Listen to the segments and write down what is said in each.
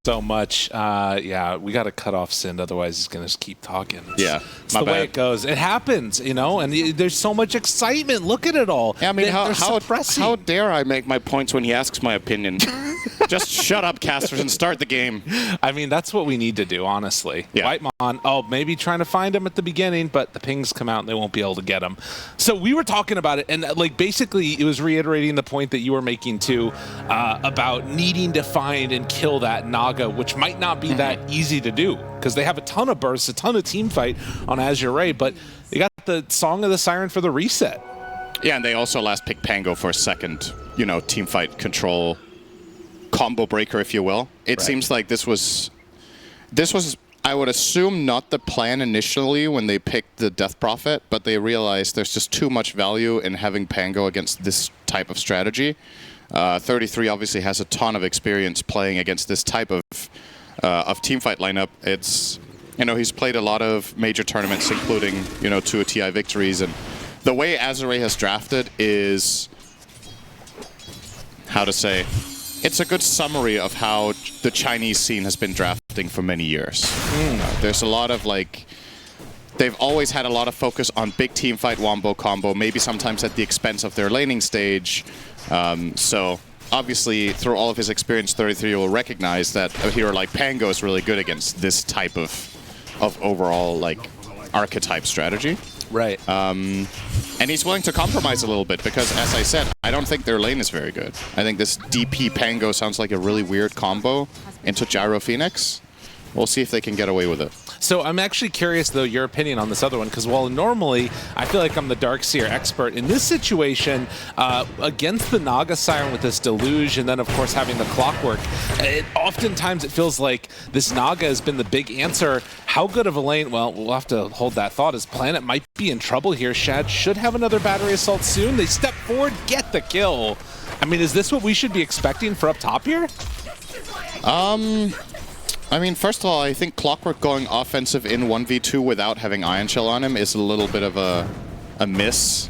so much. Yeah, we got to cut off Sind, otherwise he's going to keep talking. It's the way it goes. It happens, you know, and there's so much excitement. Look at it all. Yeah, I mean, how dare I make my points when he asks my opinion? Just shut up, casters, and start the game. I mean, that's what we need to do, honestly. Yeah. Wipe on. Oh, maybe trying to find him at the beginning, but the pings come out and they won't be able to get him. So we were talking about it, and like basically it was reiterating the point that you were making too about needing to find and kill that Naga, which might not be that easy to do because they have a ton of bursts, a ton of team fight on Azure Ray, but they got the Song of the Siren for the reset. Yeah, and they also last picked Pango for a second, you know, team fight control combo breaker, if you will. It seems like this was, I would assume, not the plan initially when they picked the Death Prophet, but they realized there's just too much value in having Pango against this type of strategy. 33 obviously has a ton of experience playing against this type of teamfight lineup. It's, you know, he's played a lot of major tournaments, including, you know, 2 TI victories, and the way Azure Ray has drafted is, how to say, it's a good summary of how the Chinese scene has been drafting for many years. There's a lot of, like, they've always had a lot of focus on big team fight wombo combo, maybe sometimes at the expense of their laning stage. So obviously, through all of his experience, 33 will recognize that a hero like Pango is really good against this type of overall, like, archetype strategy. Right. And he's willing to compromise a little bit because, as I said, I don't think their lane is very good. I think this DP Pango sounds like a really weird combo into Gyro Phoenix. We'll see if they can get away with it. So I'm actually curious, though, your opinion on this other one, because while normally I feel like I'm the Darkseer expert, in this situation, against the Naga Siren with this Deluge, and then, of course, having the Clockwork, oftentimes it feels like this Naga has been the big answer. How good of a lane? Well, we'll have to hold that thought, as Planet might be in trouble here. Shad should have another battery assault soon. They step forward, get the kill. I mean, is this what we should be expecting for up top here? I mean, first of all, I think Clockwork going offensive in 1v2 without having Ion Shell on him is a little bit of a miss.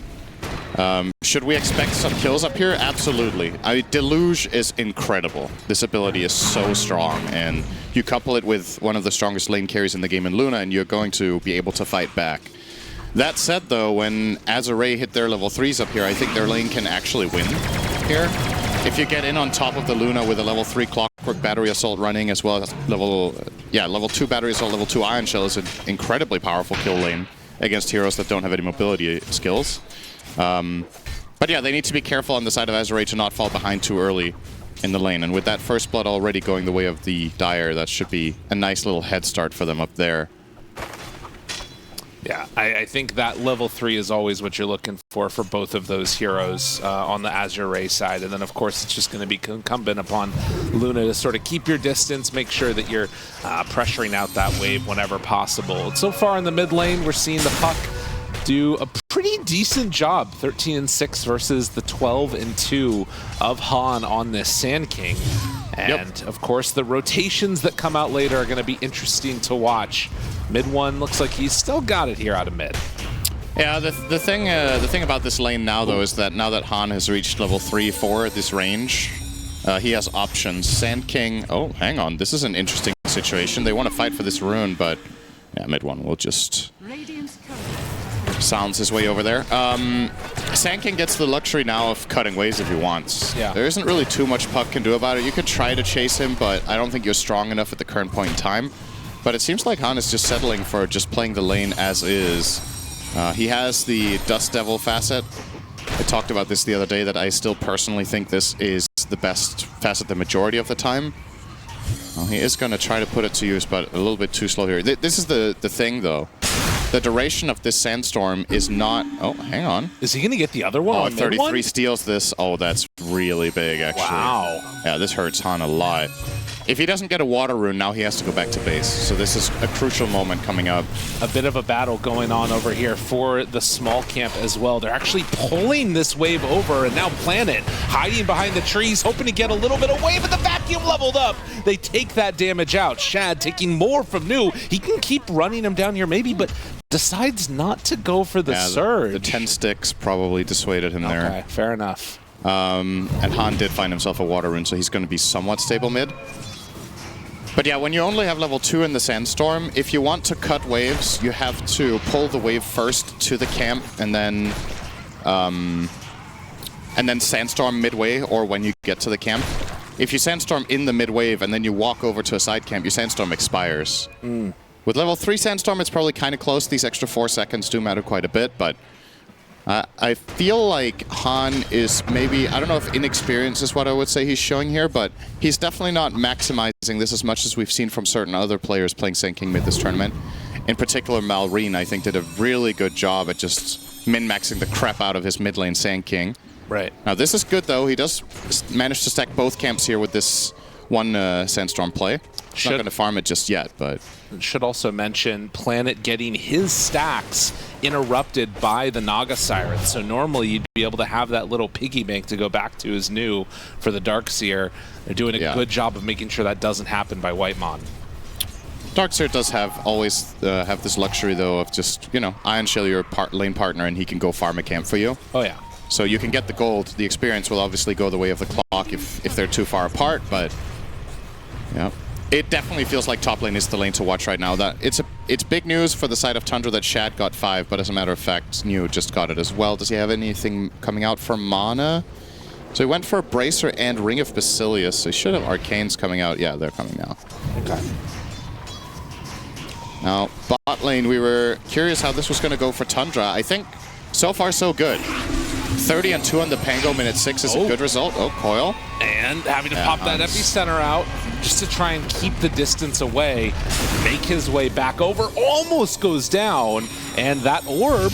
Should we expect some kills up here? Absolutely. Deluge is incredible. This ability is so strong, and you couple it with one of the strongest lane carries in the game in Luna, and you're going to be able to fight back. That said, though, when Azure Ray hit their level 3s up here, I think their lane can actually win here. If you get in on top of the Luna with a level 3 Clockwork Battery Assault running, as well as level 2 Battery Assault, level 2 Ion Shell is an incredibly powerful kill lane against heroes that don't have any mobility skills. But yeah, they need to be careful on the side of Azure Ray to not fall behind too early in the lane. And with that first blood already going the way of the Dire, that should be a nice little head start for them up there. Yeah, I think that level 3 is always what you're looking for both of those heroes on the Azure Ray side. And then, of course, it's just going to be incumbent upon Luna to sort of keep your distance, make sure that you're pressuring out that wave whenever possible. So far in the mid lane, we're seeing the Puck do a pretty decent job. 13-6 versus the 12-2 of Han on this Sand King. And, of course, the rotations that come out later are going to be interesting to watch. Mid one looks like he's still got it here out of mid. Yeah, the thing about this lane now, though, is that now that Han has reached level 3-4 at this range, he has options. Sand King... Oh, hang on. This is an interesting situation. They want to fight for this rune, but... Yeah, mid one will just... sounds his way over there. Sand King gets the luxury now of cutting waves if he wants. Yeah. There isn't really too much Puck can do about it. You could try to chase him, but I don't think you're strong enough at the current point in time. But it seems like Han is just settling for just playing the lane as is. He has the Dust Devil facet. I talked about this the other day, that I still personally think this is the best facet the majority of the time. Well, he is going to try to put it to use, but a little bit too slow here. This is the thing, though. The duration of this Sandstorm is not... Oh, hang on. Is he going to get the other one? Oh, 33 steals this. Oh, that's really big, actually. Wow. Yeah, this hurts Han a lot. If he doesn't get a water rune, now he has to go back to base. So this is a crucial moment coming up. A bit of a battle going on over here for the small camp as well. They're actually pulling this wave over, and now Planet hiding behind the trees, hoping to get a little bit away, but the vacuum leveled up. They take that damage out. Shad taking more from New. He can keep running him down here maybe, but decides not to go for the surge. The 10 sticks probably dissuaded him there. Okay, fair enough. And Han did find himself a water rune, so he's going to be somewhat stable mid. But yeah, when you only have level 2 in the Sandstorm, if you want to cut waves, you have to pull the wave first to the camp and then Sandstorm midway or when you get to the camp. If you Sandstorm in the mid-wave and then you walk over to a side camp, your Sandstorm expires. With level 3 Sandstorm, it's probably kind of close. These extra 4 seconds do matter quite a bit, but I feel like Han is maybe, I don't know if inexperience is what I would say he's showing here, but he's definitely not maximizing this as much as we've seen from certain other players playing Sand King mid this tournament. In particular, Malrine, I think, did a really good job at just min-maxing the crap out of his mid lane Sand King. Right. Now this is good though, he does manage to stack both camps here with this one Sandstorm play. He's not going to farm it just yet, but... Should also mention Planet getting his stacks interrupted by the Naga Siren. So normally you'd be able to have that little piggy bank to go back to as new for the Darkseer. They're doing a good job of making sure that doesn't happen by Whitemon. Darkseer does always have this luxury though of just, you know, Ion Shell your lane partner and he can go farm a camp for you. Oh yeah. So you can get the gold. The experience will obviously go the way of the clock if they're too far apart, but yeah. It definitely feels like top lane is the lane to watch right now. It's big news for the side of Tundra that Shad got 5, but as a matter of fact, New just got it as well. Does he have anything coming out for Mana? So he went for a Bracer and Ring of Basilius, so he should have Arcanes coming out. Yeah, they're coming now. Okay. Now, bot lane, we were curious how this was going to go for Tundra. I think so far so good. 30 and 2 on the Pango, minute 6 is a good result. Oh, Coil. And having to pop that epicenter out just to try and keep the distance away, make his way back over, almost goes down, and that orb,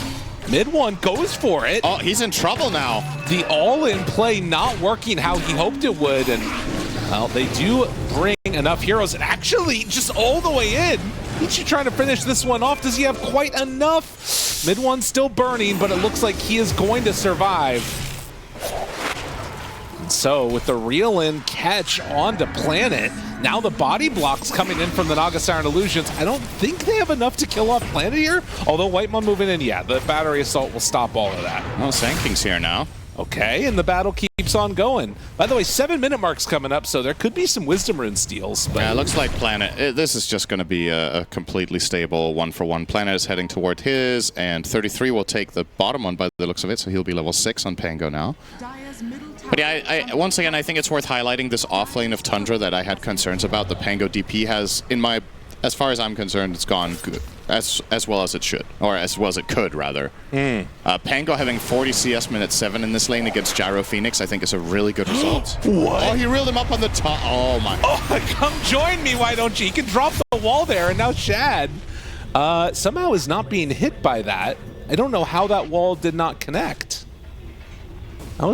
mid one, goes for it. Oh, he's in trouble now. The all-in play not working how he hoped it would, and well, they do bring enough heroes, and actually just all the way in. He's trying to finish this one off. Does he have quite enough? Mid one still burning, but it looks like he is going to survive. So with the reel-in catch onto Planet, now the body blocks coming in from the Naga Siren Illusions. I don't think they have enough to kill off Planet here, although Whitemon moving in, yeah, the battery assault will stop all of that. Oh, Sand King's here now. Okay, and the battle keeps on going. By the way, 7-minute mark's coming up, so there could be some Wisdom Rune steals. But yeah, it looks like Planet, this is just going to be a completely stable 1-for-1. Planet is heading toward his, and 33 will take the bottom one by the looks of it, so he'll be level 6 on Pango now. But yeah, once again, I think it's worth highlighting this offlane of Tundra that I had concerns about. The Pango DP has, as far as I'm concerned, it's gone good, as well as it should, or as well as it could, rather. Pango having 40 CS minute 7 in this lane against Gyro Phoenix, I think is a really good result. What? Oh, he reeled him up on the top. Oh my. Oh, come join me, why don't you? He can drop the wall there, and now Shad somehow is not being hit by that. I don't know how that wall did not connect.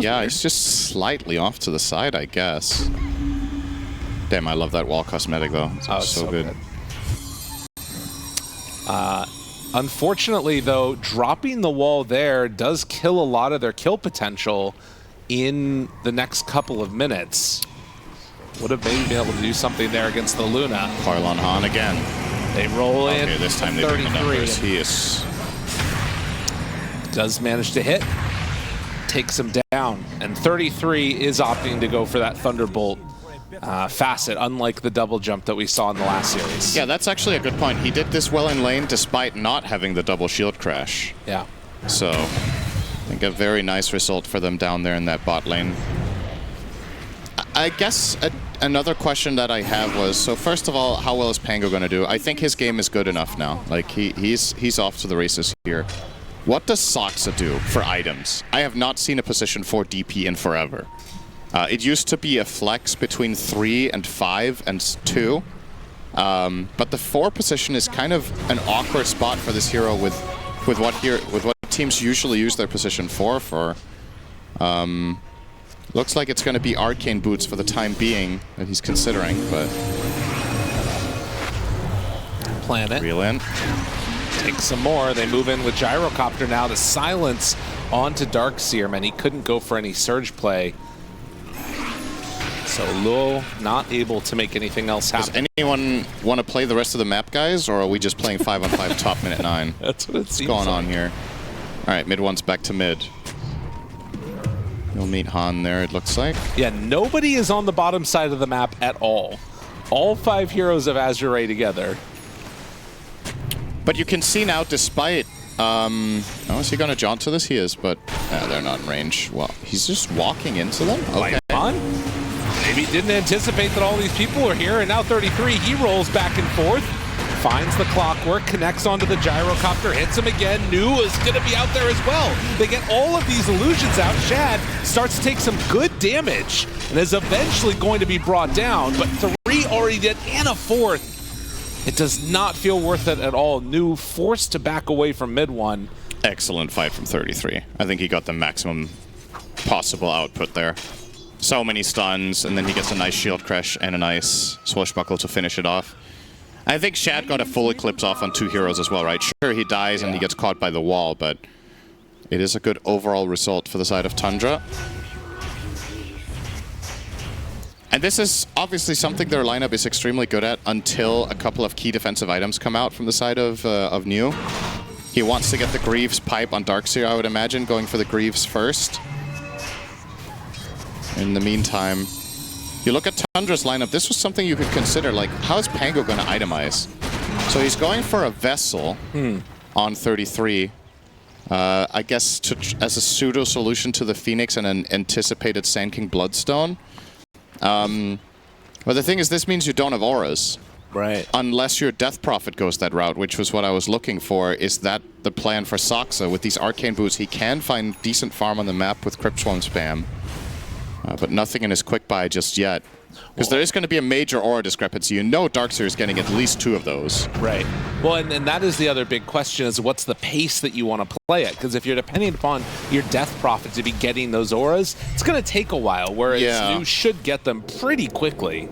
Yeah, it's just slightly off to the side, I guess. Damn, I love that wall cosmetic, though. It's so good. Unfortunately, though, dropping the wall there does kill a lot of their kill potential in the next couple of minutes. Would have maybe been able to do something there against the Luna. Coil on Han again. They roll in. Okay, this time they bring the numbers. He is... Does manage to hit. Takes him down. And 33 is opting to go for that Thunderbolt facet, unlike the double jump that we saw in the last series. Yeah, that's actually a good point. He did this well in lane despite not having the double shield crash. Yeah. So, I think a very nice result for them down there in that bot lane. I guess another question that I have was, so first of all, how well is Pango going to do? I think his game is good enough now. Like, he's off to the races here. What does Soxa do for items? I have not seen a position 4 DP in forever. It used to be a flex between 3 and 5 and 2. But the 4 position is kind of an awkward spot for this hero with what teams usually use their position 4 for. Looks like it's going to be Arcane Boots for the time being that he's considering, but... Planet. Reel in. Take some more. They move in with Gyrocopter now to silence onto Darkseer. Man, he couldn't go for any surge play. So Lul not able to make anything else happen. Does anyone want to play the rest of the map, guys, or are we just playing 5-on-5 top minute 9? That's what it seems What's going on here? All right, mid one's back to mid. You'll meet Han there, it looks like. Yeah, nobody is on the bottom side of the map at all. All 5 heroes of Azure Ray together. But you can see now, despite... oh, is he going to jaunt to this? He is, but they're not in range. Well, he's just walking into them? Okay. Maybe didn't anticipate that all these people were here, and now 33, he rolls back and forth, finds the clockwork, connects onto the gyrocopter, hits him again. New is going to be out there as well. They get all of these illusions out. Shad starts to take some good damage and is eventually going to be brought down, but 3 already dead and a 4th. It does not feel worth it at all. New forced to back away from mid one. Excellent fight from 33. I think he got the maximum possible output there. So many stuns, and then he gets a nice shield crash and a nice swashbuckle to finish it off. I think Shad got a full eclipse off on 2 heroes as well, right? Sure, he dies and he gets caught by the wall, but it is a good overall result for the side of Tundra. And this is obviously something their lineup is extremely good at until a couple of key defensive items come out from the side of New. He wants to get the Greaves pipe on Darkseer, I would imagine, going for the Greaves first. In the meantime, you look at Tundra's lineup, this was something you could consider, like, how is Pango going to itemize? So he's going for a Vessel on 33, I guess as a pseudo-solution to the Phoenix and an anticipated Sand King Bloodstone. But the thing is, this means you don't have auras. Right. Unless your Death Prophet goes that route, which was what I was looking for. Is that the plan for Saksa? With these Arcane Boots, he can find decent farm on the map with Crypt Swarm spam. But nothing in his quick buy just yet. Because there is going to be a major aura discrepancy. You know Darkseer is getting at least 2 of those. Right. Well, and that is the other big question, is what's the pace that you want to play at? Because if you're depending upon your Death Prophet to be getting those auras, it's going to take a while, whereas you should get them pretty quickly.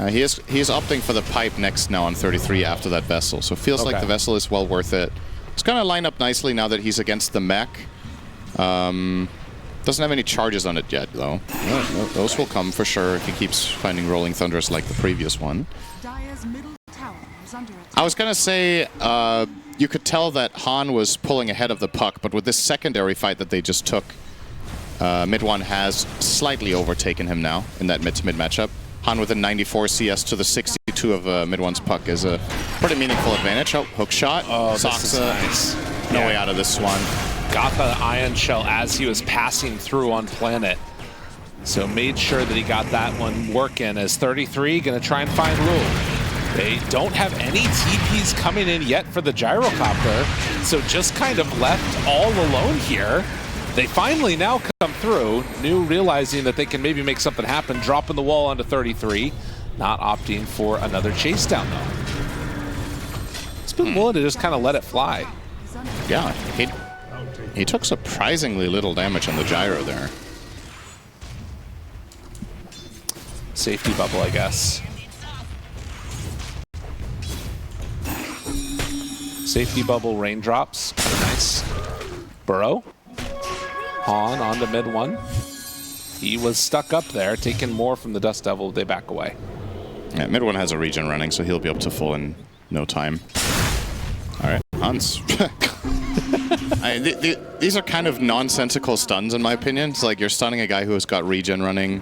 He is opting for the pipe next now on 33 after that Vessel. So it feels like the Vessel is well worth it. It's going to line up nicely now that he's against the mech. Doesn't have any charges on it yet, though. Those will come for sure if he keeps finding Rolling Thunders like the previous one. I was going to say, you could tell that Han was pulling ahead of the puck, but with this secondary fight that they just took, mid one has slightly overtaken him now in that mid-to-mid matchup. Han with a 94 CS to the 62 of mid one's puck is a pretty meaningful advantage. Oh, hook shot. Oh, this is nice. No way out of this one. Got the Ion Shell as he was passing through on planet. So made sure that he got that one working as 33 going to try and find Lul. They don't have any TPs coming in yet for the gyrocopter, so just kind of left all alone here. They finally now come through, New realizing that they can maybe make something happen, dropping the wall onto 33, not opting for another chase down though. It's been willing to just kind of let it fly. Yeah, he took surprisingly little damage on the gyro there. Safety bubble, I guess. Safety bubble raindrops. Nice. Burrow. Han onto mid one. He was stuck up there, taking more from the Dust Devil. They back away. Yeah, mid one has a regen running, so he'll be up to full in no time. All right, Hans. These are kind of nonsensical stuns, in my opinion. It's like you're stunning a guy who has got regen running.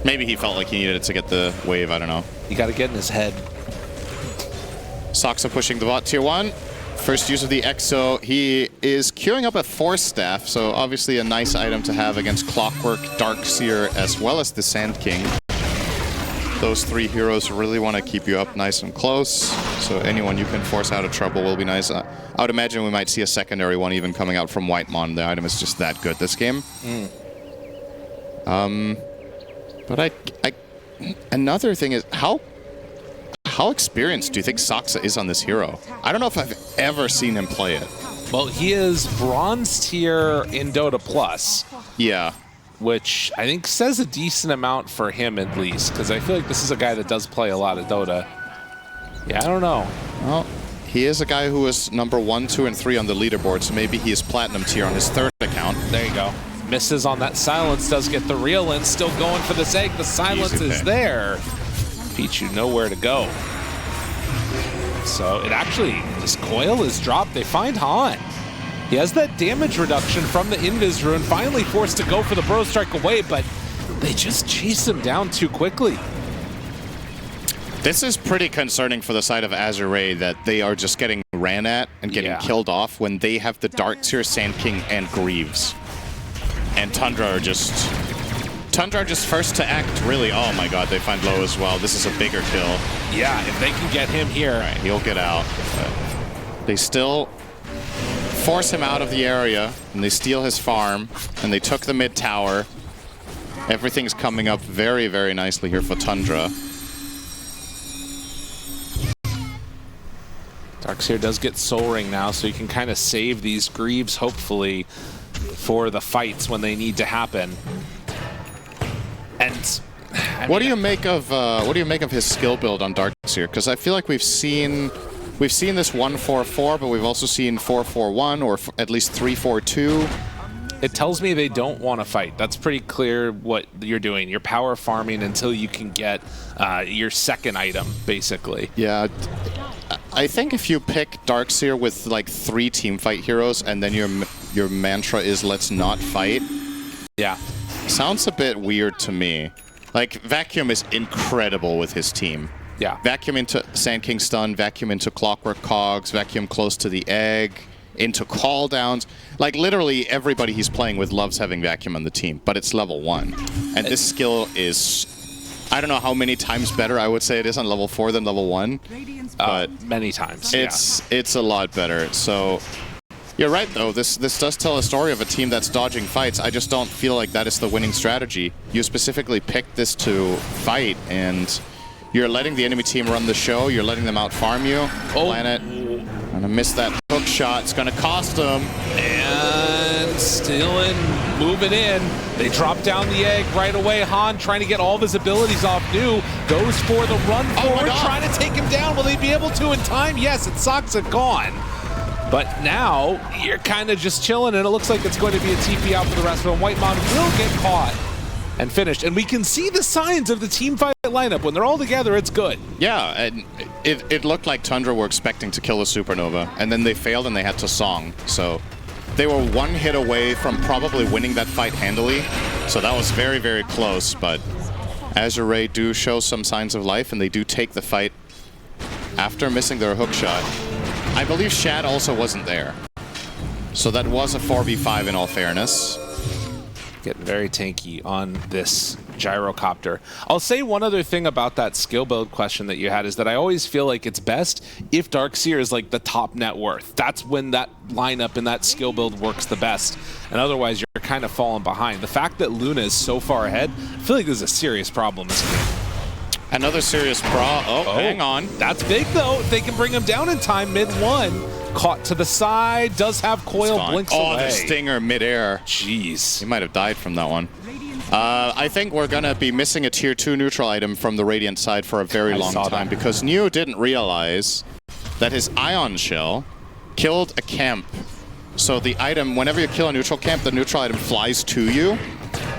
Maybe he felt like he needed it to get the wave, I don't know. You got to get in his head. Saksa pushing the bot tier 1. First use of the Exo. He is queuing up a Force Staff, so obviously a nice item to have against Clockwork, Darkseer, as well as the Sand King. Those 3 heroes really want to keep you up nice and close, so anyone you can force out of trouble will be nice. I would imagine we might see a secondary one even coming out from Whitemon. The item is just that good this game. But another thing is, how experienced do you think Saksa is on this hero? I don't know if I've ever seen him play it. Well, he is bronze tier in Dota Plus. Yeah. Which I think says a decent amount for him at least, because I feel like this is a guy that does play a lot of Dota. Yeah, I don't know. Well, he is a guy who is number 1, 2, and 3 on the leaderboard, so maybe he is platinum tier on his 3rd account. There you go. Misses on that silence, does get the reel in, still going for this egg. The silence is there. Pichu nowhere to go. So it actually, this coil is dropped. They find Han. He has that damage reduction from the Invis Rune, finally forced to go for the Burrow Strike away, but they just chase him down too quickly. This is pretty concerning for the side of Azure Ray that they are just getting ran at and getting killed off when they have the Darkseer, Sand King, and Greaves. And Tundra are just first to act, really. Oh my god, they find low as well. This is a bigger kill. Yeah, if they can get him here. Right, he'll get out. But they still force him out of the area, and they steal his farm, and they took the mid tower. Everything's coming up very, very nicely here for Tundra. Darkseer does get Soul Ring now, so you can kind of save these Greaves, hopefully, for the fights when they need to happen. And what do you make of his skill build on Darkseer? Because I feel like we've seen this 1-4-4, but we've also seen 4-4-1 or at least 3-4-2. It tells me they don't want to fight. That's pretty clear what you're doing. You're power farming until you can get your second item, basically. Yeah. I think if you pick Darkseer with like 3 teamfight heroes and then your mantra is let's not fight. Yeah. Sounds a bit weird to me. Like Vacuum is incredible with his team. Yeah. Vacuum into Sand King stun, Vacuum into Clockwork Cogs, Vacuum close to the egg, into call downs. Like literally everybody he's playing with loves having Vacuum on the team, but it's level 1. And this skill is, I don't know how many times better I would say it is on level 4 than level 1. But many times. It's a lot better. So you're right though. This does tell a story of a team that's dodging fights. I just don't feel like that is the winning strategy. You specifically picked this to fight, and you're letting the enemy team run the show. You're letting them out farm you. Planet. Gonna miss that hook shot. It's gonna cost them. And stealing, moving in. They drop down the egg right away. Han trying to get all of his abilities off. New goes for the run forward, trying to take him down. Will they be able to in time? Yes, it's Soxa gone. But now you're kind of just chilling, and it looks like it's going to be a TP out for the rest of them. Whitemon will get caught and finished. And we can see the signs of the team fight lineup. When they're all together, it's good. Yeah, and it looked like Tundra were expecting to kill the Supernova, and then they failed and they had to Song. So they were 1 hit away from probably winning that fight handily. So that was very, very close, but Azure Ray do show some signs of life, and they do take the fight after missing their hook shot. I believe Shad also wasn't there. So that was a 4v5 in all fairness. Getting very tanky on this gyrocopter. I'll say one other thing about that skill build question that you had is that I always feel like it's best if Darkseer is like the top net worth. That's when that lineup and that skill build works the best. And otherwise you're kind of falling behind. The fact that Luna is so far ahead, I feel like there's a serious problem this game. Another serious Oh, hang on. That's big though. If they can bring him down in time, mid-1. Caught to the side, does have coil, blinks away. The stinger mid-air. Jeez. He might have died from that one. I think we're going to be missing a tier 2 neutral item from the Radiant side for a very long time because Neo didn't realize that his Ion Shell killed a camp. So the item, whenever you kill a neutral camp, the neutral item flies to you.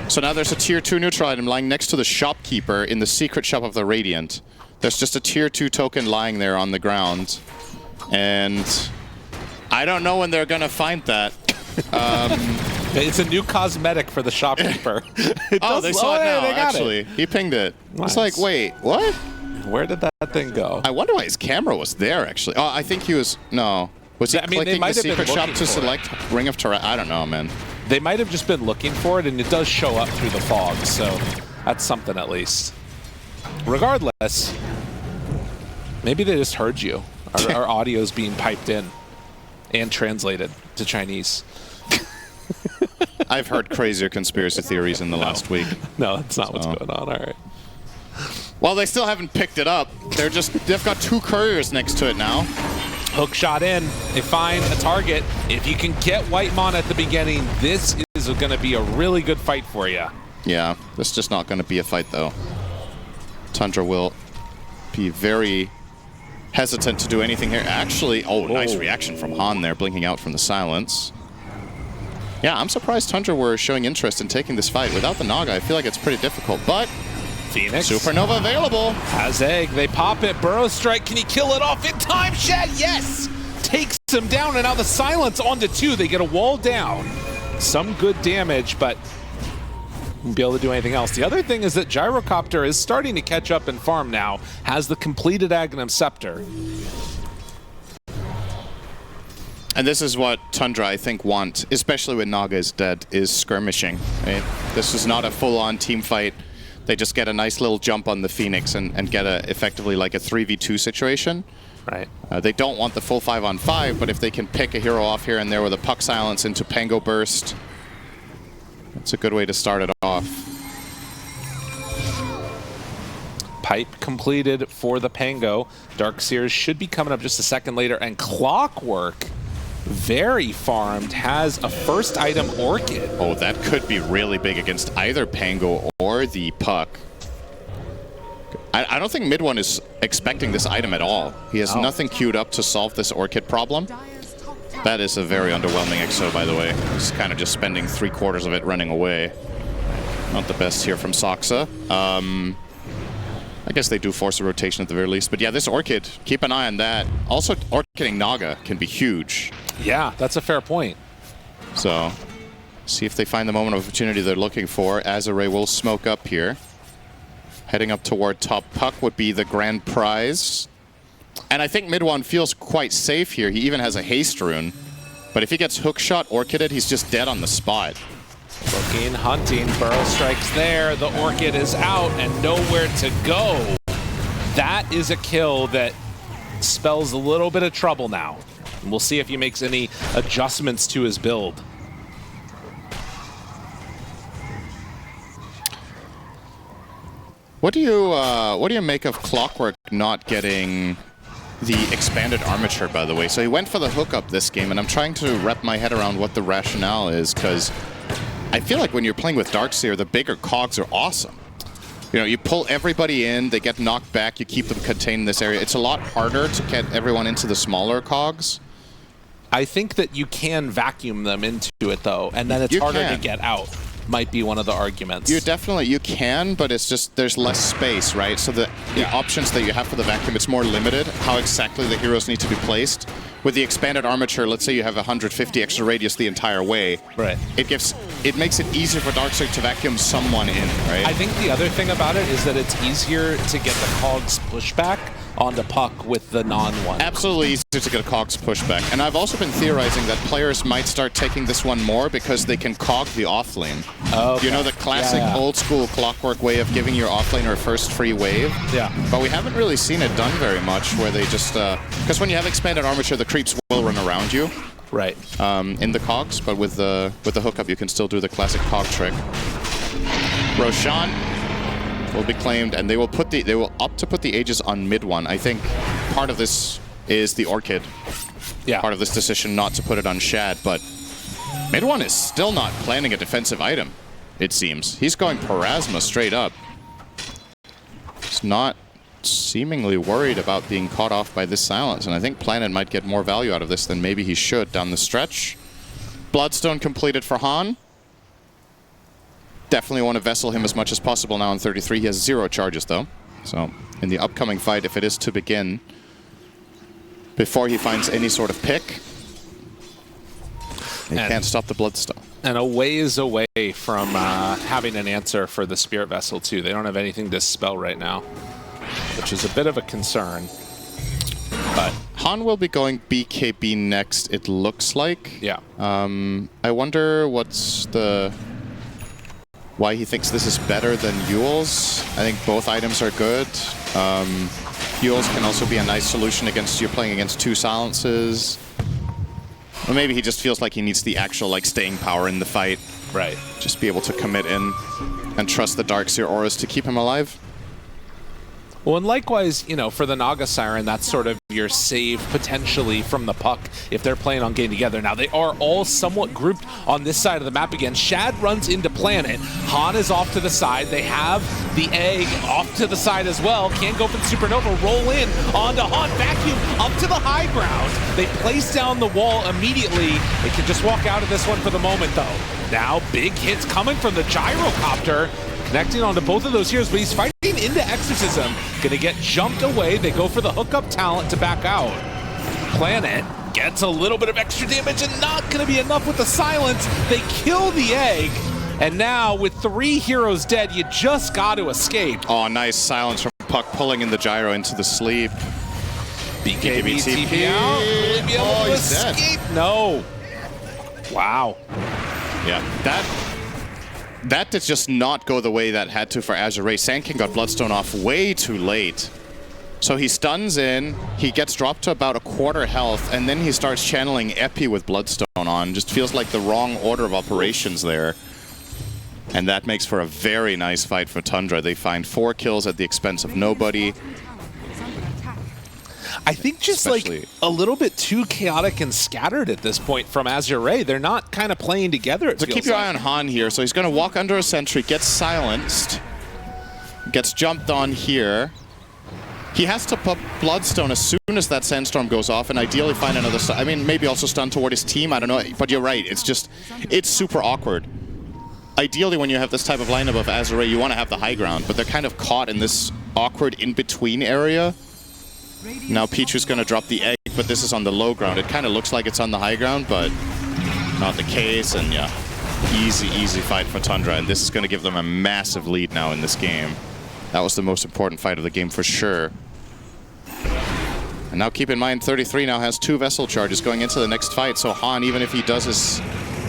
So now there's a tier 2 neutral item lying next to the shopkeeper in the secret shop of the Radiant. There's just a tier 2 token lying there on the ground. And I don't know when they're going to find that. It's a new cosmetic for the shopkeeper. They saw it now, actually. He pinged it. Nice. It's like, wait, what? Where did that thing go? I wonder why his camera was there, actually. Oh, I think he was... No. Was he clicking the secret shop to select Ring of Terra? I don't know, man. They might have just been looking for it, and it does show up through the fog, so that's something at least. Regardless, maybe they just heard you. Our audio's being piped in and translated to Chinese. I've heard crazier conspiracy theories in the last week. No, that's not what's going on. All right. Well, they still haven't picked it up. They've got 2 couriers next to it now. Hook shot in. They find a target. If you can get Whitemon at the beginning, this is going to be a really good fight for you. Yeah, this is just not going to be a fight, though. Tundra will be very hesitant to do anything here. Actually, nice reaction from Han there, blinking out from the silence. Yeah, I'm surprised Tundra were showing interest in taking this fight. Without the Naga, I feel like it's pretty difficult, but Phoenix. Supernova available. Has egg. They pop it. Burrow strike. Can he kill it off in time? Shad, yes! Takes him down, and now the silence onto 2. They get a wall down. Some good damage, but won't be able to do anything else. The other thing is that Gyrocopter is starting to catch up and farm now, has the completed Aghanim Scepter. And this is what Tundra, I think, want, especially when Naga is dead, is skirmishing. Right? This is not a full-on team fight. They just get a nice little jump on the Phoenix and get effectively like a 3v2 situation. Right. They don't want the full 5-on-5, but if they can pick a hero off here and there with a Puck Silence into Pango Burst, that's a good way to start it off. Pipe completed for the Pango. Darkseers should be coming up just a second later, and Clockwork, very farmed, has a first item Orchid. Oh, that could be really big against either Pango or the Puck. I don't think Mid One is expecting this item at all. He has nothing queued up to solve this Orchid problem. That is a very underwhelming EXO, by the way. He's kind of just spending 3/4 of it running away. Not the best here from Soxa. I guess they do force a rotation at the very least. But yeah, this Orchid, keep an eye on that. Also, Orchiding Naga can be huge. Yeah, that's a fair point. So, see if they find the moment of opportunity they're looking for. Azure Ray will smoke up here. Heading up toward top. Puck would be the grand prize. And I think Mid One feels quite safe here. He even has a haste rune. But if he gets hookshot, Orchided, he's just dead on the spot. Looking, hunting, Burrow strikes there. The Orchid is out and nowhere to go. That is a kill that spells a little bit of trouble now. And we'll see if he makes any adjustments to his build. What do you make of Clockwork not getting the expanded armature, by the way? So he went for the hookup this game, and I'm trying to wrap my head around what the rationale is, because I feel like when you're playing with Darkseer, the bigger cogs are awesome. You know, you pull everybody in, they get knocked back, you keep them contained in this area. It's a lot harder to get everyone into the smaller cogs. I think that you can vacuum them into it, though, and then it's harder to get out. Might be one of the arguments. You can, but it's just there's less space, right? So the options that you have for the vacuum, it's more limited, how exactly the heroes need to be placed. With the expanded armature, let's say you have 150 extra radius the entire way. Right. It makes it easier for Darkseer to vacuum someone in, right? I think the other thing about it is that it's easier to get the cogs pushback onto Puck with the non-one. Absolutely easier to get a cogs pushback. And I've also been theorizing that players might start taking this one more because they can cog the offlane. Okay. You know, the classic old school Clockwork way of giving your offlaner a first free wave? Yeah. But we haven't really seen it done very much where they just... Because when you have expanded armature, the creeps will run around you. Right. In the cogs, but with the hookup, you can still do the classic cog trick. Roshan will be claimed, and they will opt to put the Aegis on Mid One. I think part of this is the Orchid. Yeah. Part of this decision not to put it on Shad, but Mid One is still not planning a defensive item, it seems. He's going Parasma straight up. He's not seemingly worried about being caught off by this silence, and I think Planet might get more value out of this than maybe he should down the stretch. Bloodstone completed for Han. Definitely want to vessel him as much as possible now on 33. He has 0 charges, though. So, in the upcoming fight, if it is to begin, before he finds any sort of pick, he can't stop the Bloodstone. And a ways away from having an answer for the Spirit Vessel, too. They don't have anything to spell right now, which is a bit of a concern. But Han will be going BKB next, it looks like. Yeah. I wonder why he thinks this is better than Eul's. I think both items are good. Eul's can also be a nice solution against you playing against 2 silences. Or maybe he just feels like he needs the actual staying power in the fight. Right. Just be able to commit in and trust the Darkseer auras to keep him alive. Well, and likewise, you know, for the Naga Siren, that's sort of your save potentially from the Puck if they're playing on game together. Now, they are all somewhat grouped on this side of the map again. Shad runs into Planet. Han is off to the side. They have the Egg off to the side as well. Can't go for the Supernova. Roll in onto Han. Vacuum up to the high ground. They place down the wall immediately. They can just walk out of this one for the moment, though. Now, big hits coming from the Gyrocopter. Connecting onto both of those heroes, but he's fighting into Exorcism. Gonna get jumped away. They go for the hookup talent to back out. Planet gets a little bit of extra damage and not gonna be enough with the silence. They kill the Egg. And now, with 3 heroes dead, you just got to escape. Oh, nice silence from Puck pulling in the gyro into the sleep. BKB TP out. Will he be able to escape? Dead. No. Wow. Yeah, that did just not go the way that had to for Azure Ray. Sand King got Bloodstone off way too late. So he stuns in, he gets dropped to about a quarter health, and then he starts channeling Epi with Bloodstone on. Just feels like the wrong order of operations there. And that makes for a very nice fight for Tundra. They find 4 kills at the expense of nobody. I think just like a little bit too chaotic and scattered at this point from Azure Ray. They're not kind of playing together. So keep your eye on Han here. So he's going to walk under a sentry, gets silenced, gets jumped on here. He has to put Bloodstone as soon as that Sandstorm goes off and ideally find another stun. I mean, maybe also stun toward his team. I don't know. But you're right. It's just, it's super awkward. Ideally, when you have this type of lineup of Azure Ray, you want to have the high ground. But they're kind of caught in this awkward in-between area. Now Pichu's going to drop the egg, but this is on the low ground. It kind of looks like it's on the high ground, but not the case. And yeah, easy fight for Tundra. And this is going to give them a massive lead now in this game. That was the most important fight of the game for sure. And now keep in mind, 33 now has 2 vessel charges going into the next fight. So Han, even if he does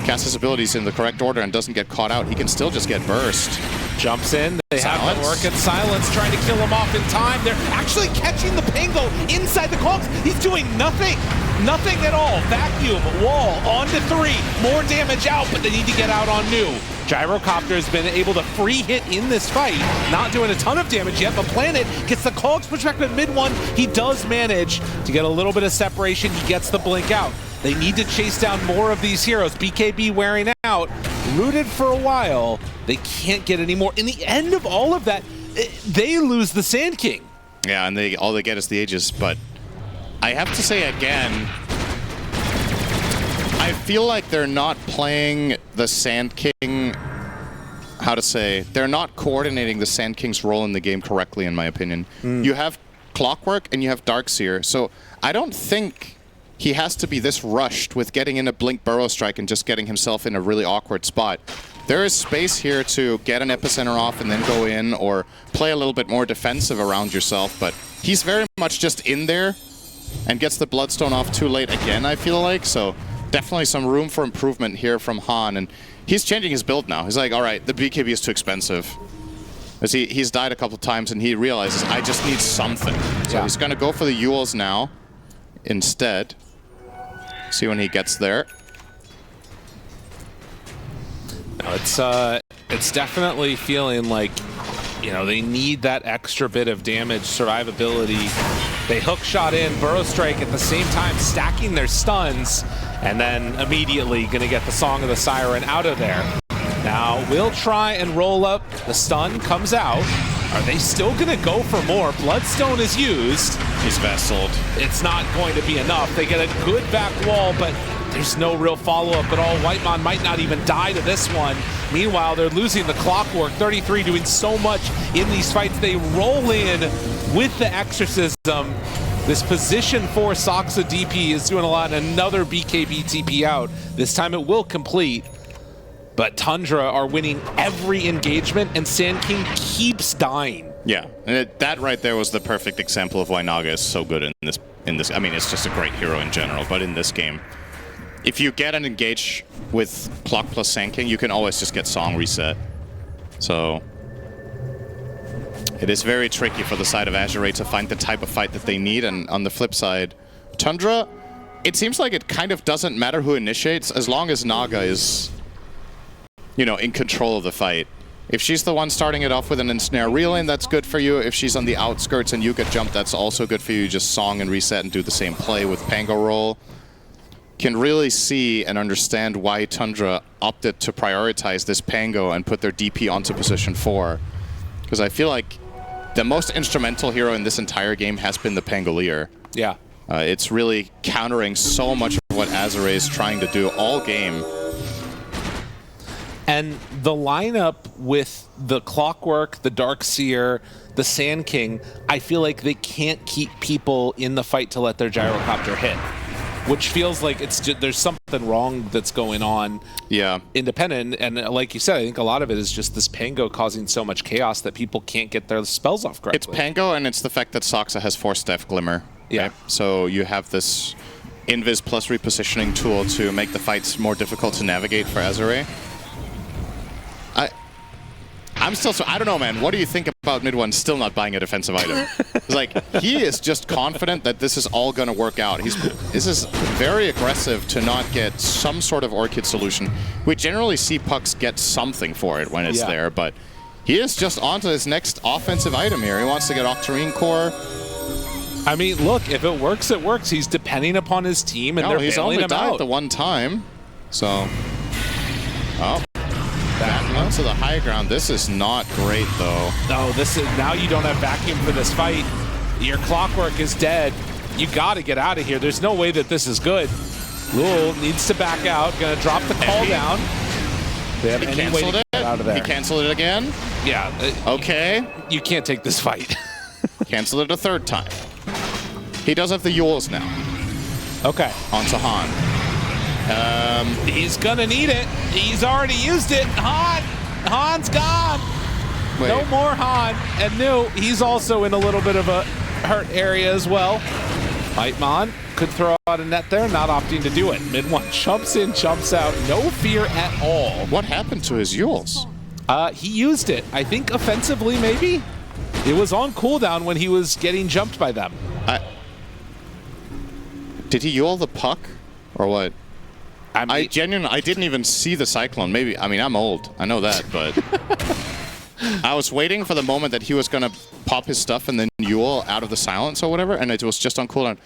cast his abilities in the correct order and doesn't get caught out, he can still just get burst. Jumps in. They have him work at silence, trying to kill him off in time. They're actually catching the Pango inside the clogs. He's doing nothing. Nothing at all. Vacuum, wall, on to 3. More damage out, but they need to get out on new. Gyrocopter has been able to free hit in this fight. Not doing a ton of damage yet, but Planet gets the clogs pushed back to mid-1. He does manage to get a little bit of separation. He gets the blink out. They need to chase down more of these heroes. BKB wearing out. Rooted for a while. They can't get any more. In the end of all of that, they lose the Sand King. Yeah, and all they get is the Aegis, but I have to say again, I feel like they're not playing the Sand King, how to say, they're not coordinating the Sand King's role in the game correctly, in my opinion. You have Clockwork and you have Darkseer, so I don't think he has to be this rushed with getting in a Blink Burrow Strike and just getting himself in a really awkward spot. There is space here to get an Epicenter off and then go in, or play a little bit more defensive around yourself, but he's very much just in there and gets the Bloodstone off too late again, I feel like, so definitely some room for improvement here from Han, and he's changing his build now. He's like, alright, the BKB is too expensive. As he's died a couple times and he realizes, I just need something. So he's going to go for the Yules now instead. See when he gets there. No, it's definitely feeling like, you know, they need that extra bit of damage, survivability. They hook shot in, Burrow Strike at the same time, stacking their stuns, and then immediately going to get the Song of the Siren out of there. Now, we'll try and roll up. The stun comes out. Are they still going to go for more? Bloodstone is used. He's vesseled. It's not going to be enough. They get a good back wall, but there's no real follow-up at all. Whitemon might not even die to this one. Meanwhile, they're losing the Clockwork. 33 doing so much in these fights. They roll in with the Exorcism. This position for Soxa DP is doing a lot. Another BKB TP out. This time it will complete. But Tundra are winning every engagement, and Sand King keeps dying. Yeah, and that right there was the perfect example of why Naga is so good in this. I mean, it's just a great hero in general, but in this game, if you get an engage with Clock plus Sand King, you can always just get Song reset. So it is very tricky for the side of Azure Ray to find the type of fight that they need, and on the flip side, Tundra, it seems like it kind of doesn't matter who initiates as long as Naga is, you know, in control of the fight. If she's the one starting it off with an ensnare reel in, that's good for you. If she's on the outskirts and you get jumped, that's also good for you. You just Song and reset and do the same play with Pango Roll. Can really see and understand why Tundra opted to prioritize this Pango and put their DP onto position 4. Because I feel like the most instrumental hero in this entire game has been the Pangolier. Yeah. It's really countering so much of what Azure Ray is trying to do all game. And the lineup with the Clockwork, the Darkseer, the Sand King, I feel like they can't keep people in the fight to let their Gyrocopter hit. which feels like there's something wrong that's going on. Yeah. Independent, and like you said, I think a lot of it is just this Pango causing so much chaos that people can't get their spells off correctly. It's Pango, and it's the fact that Soxa has Force Death Glimmer. Yeah. Right? So you have this Invis plus repositioning tool to make the fights more difficult to navigate for Azure Ray. I'm still so I don't know, man. What do you think about mid-1 still not buying a defensive item? It's like he is just confident that this is all going to work out. This is very aggressive to not get some sort of Orchid solution. We generally see Pucks get something for it when it's there, but he is just onto his next offensive item here. He wants to get Octarine Core. I mean, look, if it works, it works. He's depending upon his team, and they're he's bailing only him died out. the one time, so back onto the high ground. This is not great, though. No, this is now you don't have vacuum for this fight. Your Clockwork is dead. You got to get out of here. There's no way that this is good. Lul needs to back out. Gonna drop the call down. They have any way to get out of there. He canceled it again. Yeah. Okay. You can't take this fight. Canceled it a third time. He does have the Yules now. Okay. Onto Han. He's gonna need it. He's already used it. Han's gone. Wait. No more Han. And Nu, he's also in a little bit of a hurt area as well. Heitman could throw out a net there, not opting to do it. Mid-1 jumps in, jumps out. No fear at all. What happened to his Yules? He used it. I think offensively, maybe? It was on cooldown when he was getting jumped by them. Did he Yule the puck? Or what? I didn't even see the Cyclone. Maybe, I mean, I'm old. I know that, but I was waiting for the moment that he was going to pop his stuff and then Yule out of the silence or whatever, and it was just on cooldown.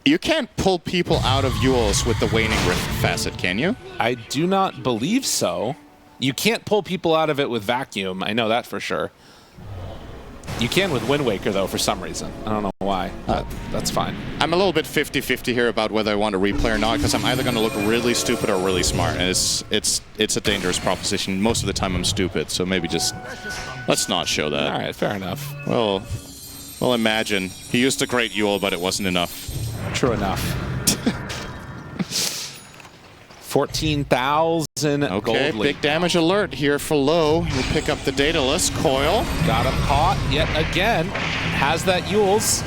You can't pull people out of Yules with the Waning Rift facet, can you? I do not believe so. You can't pull people out of it with vacuum. I know that for sure. You can with Wind Waker, though, for some reason. I don't know why. That's fine. I'm a little bit 50-50 here about whether I want to replay or not, because I'm either going to look really stupid or really smart, and it's a dangerous proposition. Most of the time I'm stupid, so maybe just let's not show that. All right, fair enough. Well, imagine. He used a great Yule, but it wasn't enough. True enough. 14,000 okay, gold lead. Big damage alert here for Low. We'll pick up the Daedalus. Coil. Got him caught yet again. Has that Yules.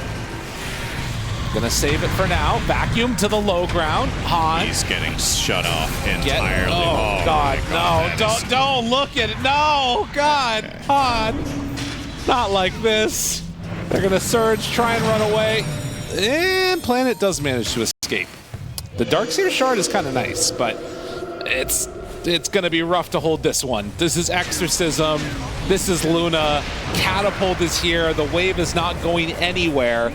Gonna save it for now. Vacuum to the low ground. Han. He's getting shut off entirely. Oh God, no. Don't look at it. No, God. Han. Not like this. They're gonna surge, try and run away. And Planet does manage to escape. The Darkseer Shard is kind of nice, but it's going to be rough to hold this one. This is Exorcism. This is Luna. Catapult is here. The wave is not going anywhere.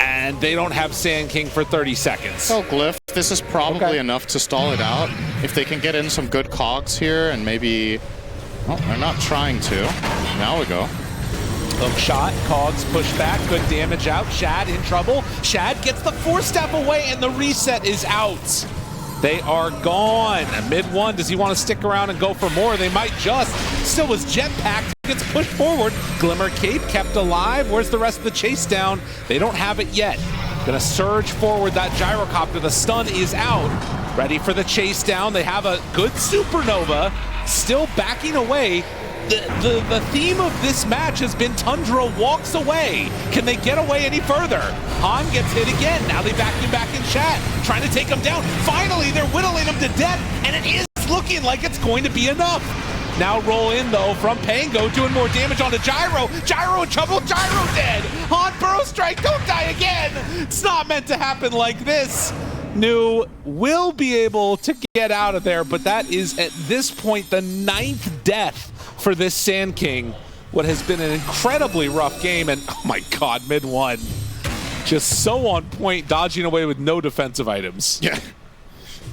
And they don't have Sand King for 30 seconds. Oh, Glyph, this is probably enough to stall it out. If they can get in some good cogs here and maybe... Well, they're not trying to. Now we go. Hook shot, Cogs push back, good damage out. Shad in trouble. Shad gets the 4-step away and the reset is out. They are gone. Mid-1, does he want to stick around and go for more? They might just. Still was jetpacked, gets pushed forward. Glimmer Cape kept alive. Where's the rest of the chase down? They don't have it yet. Gonna surge forward that gyrocopter. The stun is out. Ready for the chase down. They have a good supernova. Still backing away. The theme of this match has been Tundra walks away. Can they get away any further? Han gets hit again. Now they vacuum back in chat, trying to take him down. Finally, they're whittling him to death, and it is looking like it's going to be enough. Now roll in, though, from Pango, doing more damage onto Gyro. Gyro in trouble, Gyro dead. Han Burrow Strike, don't die again. It's not meant to happen like this. Nu will be able to get out of there, but that is, at this point, the 9th death for this Sand King. What has been an incredibly rough game, and oh my God, mid-1. Just so on point, dodging away with no defensive items.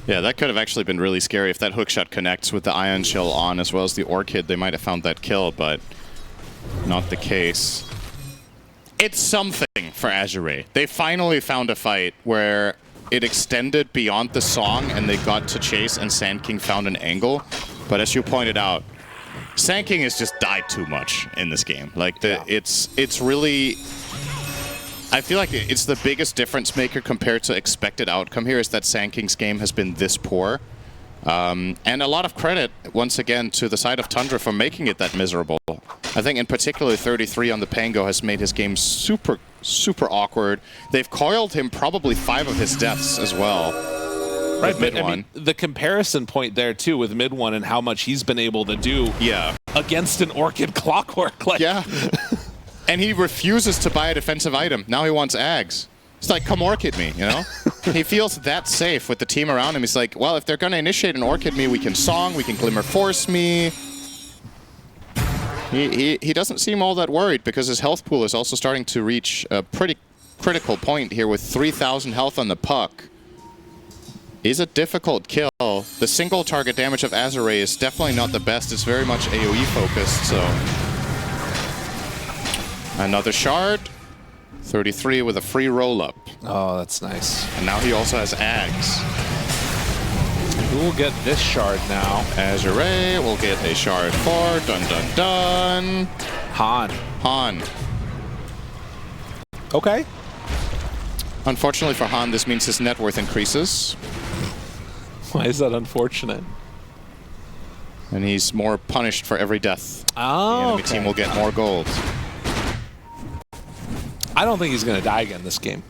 Yeah, that could have actually been really scary if that hookshot connects with the Ion Shell on as well as the Orchid. They might have found that kill, but not the case. It's something for Azure Ray. They finally found a fight where it extended beyond the song and they got to chase and Sand King found an angle. But as you pointed out, Sand King has just died too much in this game. Like it's really I feel like it's the biggest difference maker compared to expected outcome here is that Sand King's game has been this poor. And a lot of credit, once again, to the side of Tundra for making it that miserable. I think in particular 33 on the Pango has made his game super, super awkward. They've coiled him probably 5 of his deaths as well. Right, but I mean, the comparison point there, too, with mid one and how much he's been able to do against an Orchid Clockwork. Like, yeah. And he refuses to buy a defensive item. Now he wants Ags. It's like, come Orchid me, you know? He feels that safe with the team around him. He's like, well, if they're going to initiate an Orchid me, we can Song, we can Glimmer Force me. He doesn't seem all that worried because his health pool is also starting to reach a pretty critical point here with 3,000 health on the puck. Is a difficult kill. The single target damage of Azure Ray is definitely not the best. It's very much AoE focused, so... Another shard. 33 with a free roll-up. Oh, that's nice. And now he also has Ags. Who will get this shard now? Azure Ray will get a shard for dun dun dun. Han. Okay. Unfortunately for Han, this means his net worth increases. Why is that unfortunate? And he's more punished for every death. Oh, the enemy team will get more gold. I don't think he's going to die again this game.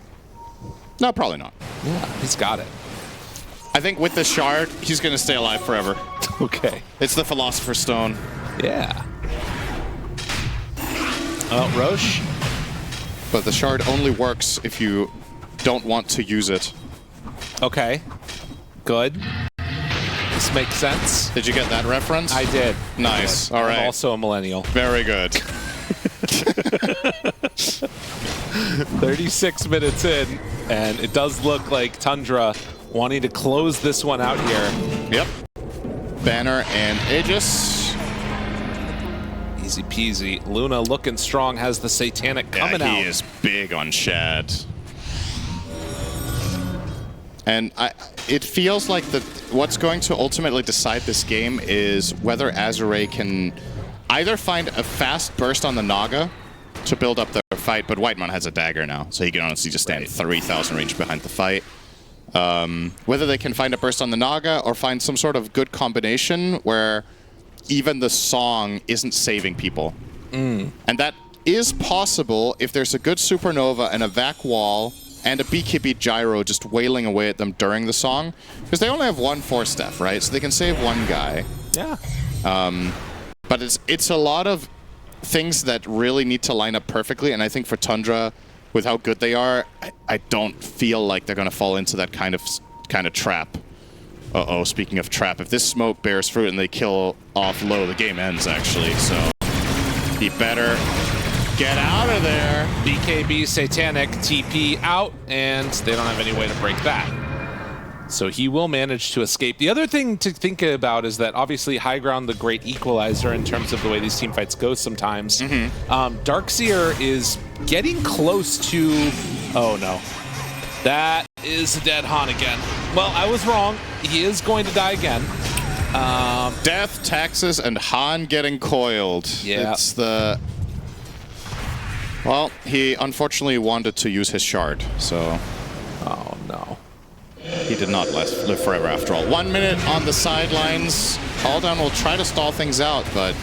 No, probably not. Yeah, he's got it. I think with the shard, he's going to stay alive forever. Okay. It's the Philosopher's Stone. Yeah. Roche. But the shard only works if you don't want to use it. Okay. Good. This makes sense. Did you get that reference? I did. Nice. All right. I'm also a millennial. Very good. 36 minutes in, and it does look like Tundra wanting to close this one out here. Yep. Banner and Aegis. Easy peasy. Luna looking strong, has the Satanic coming out. He is big on Shad. And it feels like what's going to ultimately decide this game is whether Azure Ray can either find a fast burst on the Naga to build up the fight, but Whitemon has a dagger now, so he can honestly just stand 3,000 range behind the fight. Whether they can find a burst on the Naga or find some sort of good combination where even the Song isn't saving people. And that is possible if there's a good Supernova and a Vac Wall and a BKB Gyro just wailing away at them during the Song. Because they only have one Force Staff, right? So they can save one guy. Yeah. But it's a lot of things that really need to line up perfectly, and I think for Tundra, with how good they are, I don't feel like they're going to fall into that kind of trap. Uh-oh, speaking of trap, if this smoke bears fruit and they kill off low, the game ends, actually, so he better get out of there. BKB Satanic TP out, and they don't have any way to break that. So he will manage to escape. The other thing to think about is that obviously High Ground, the great equalizer in terms of the way these team fights go sometimes. Darkseer is getting close to... Oh no. That is a dead Han again. Well, I was wrong. He is going to die again. Death, taxes, and Han getting coiled. Yeah. It's the... Well, he unfortunately wanted to use his shard, so... Oh no. He did not live forever after all. 1 minute on the sidelines. Calldown will try to stall things out, but...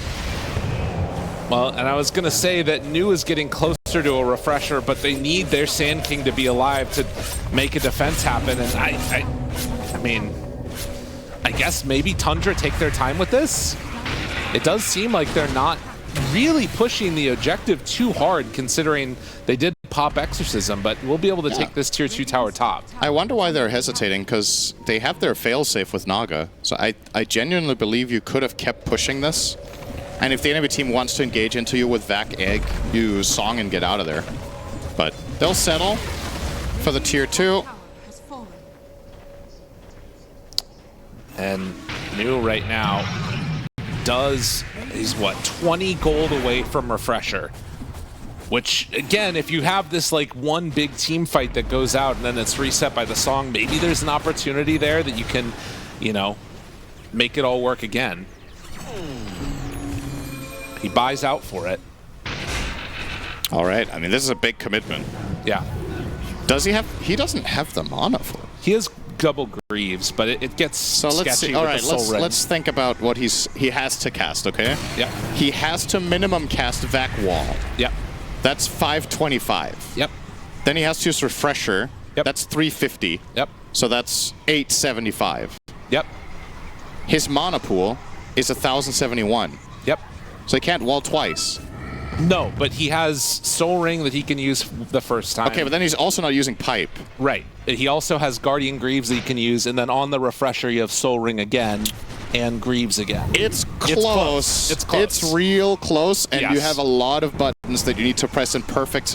Well, and I was going to say that New is getting closer to a refresher, but they need their Sand King to be alive to make a defense happen. And I mean, I guess maybe Tundra take their time with this. It does seem like they're not really pushing the objective too hard, considering they did pop Exorcism, but we'll be able to take this tier 2 tower top. I wonder why they're hesitating, because they have their failsafe with Naga. So I genuinely believe you could have kept pushing this. And if the enemy team wants to engage into you with Vac Egg, you Song and get out of there. But they'll settle for the tier 2. And New right now he's what, 20 gold away from refresher. Which, again, if you have this like one big team fight that goes out and then it's reset by the Song, maybe there's an opportunity there that you can, you know, make it all work again. He buys out for it. All right. I mean, this is a big commitment. Yeah. Does he have... He doesn't have the mana for it. He has double Greaves, but it gets sketchy see. with All the right, Soul Ring. let's think about what he has to cast, okay? Yep. He has to minimum cast Vac Wall. Yep. That's 525. Yep. Then he has to use Refresher. Yep. That's 350. Yep. So that's 875. Yep. His mana pool is 1071. Yep. So he can't wall twice. No, but he has Soul Ring that he can use the first time. Okay, but then he's also not using Pipe. Right. He also has Guardian Greaves that he can use, and then on the Refresher you have Soul Ring again and Greaves again. It's close. It's close. It's real close, and Yes. you have a lot of buttons that you need to press in perfect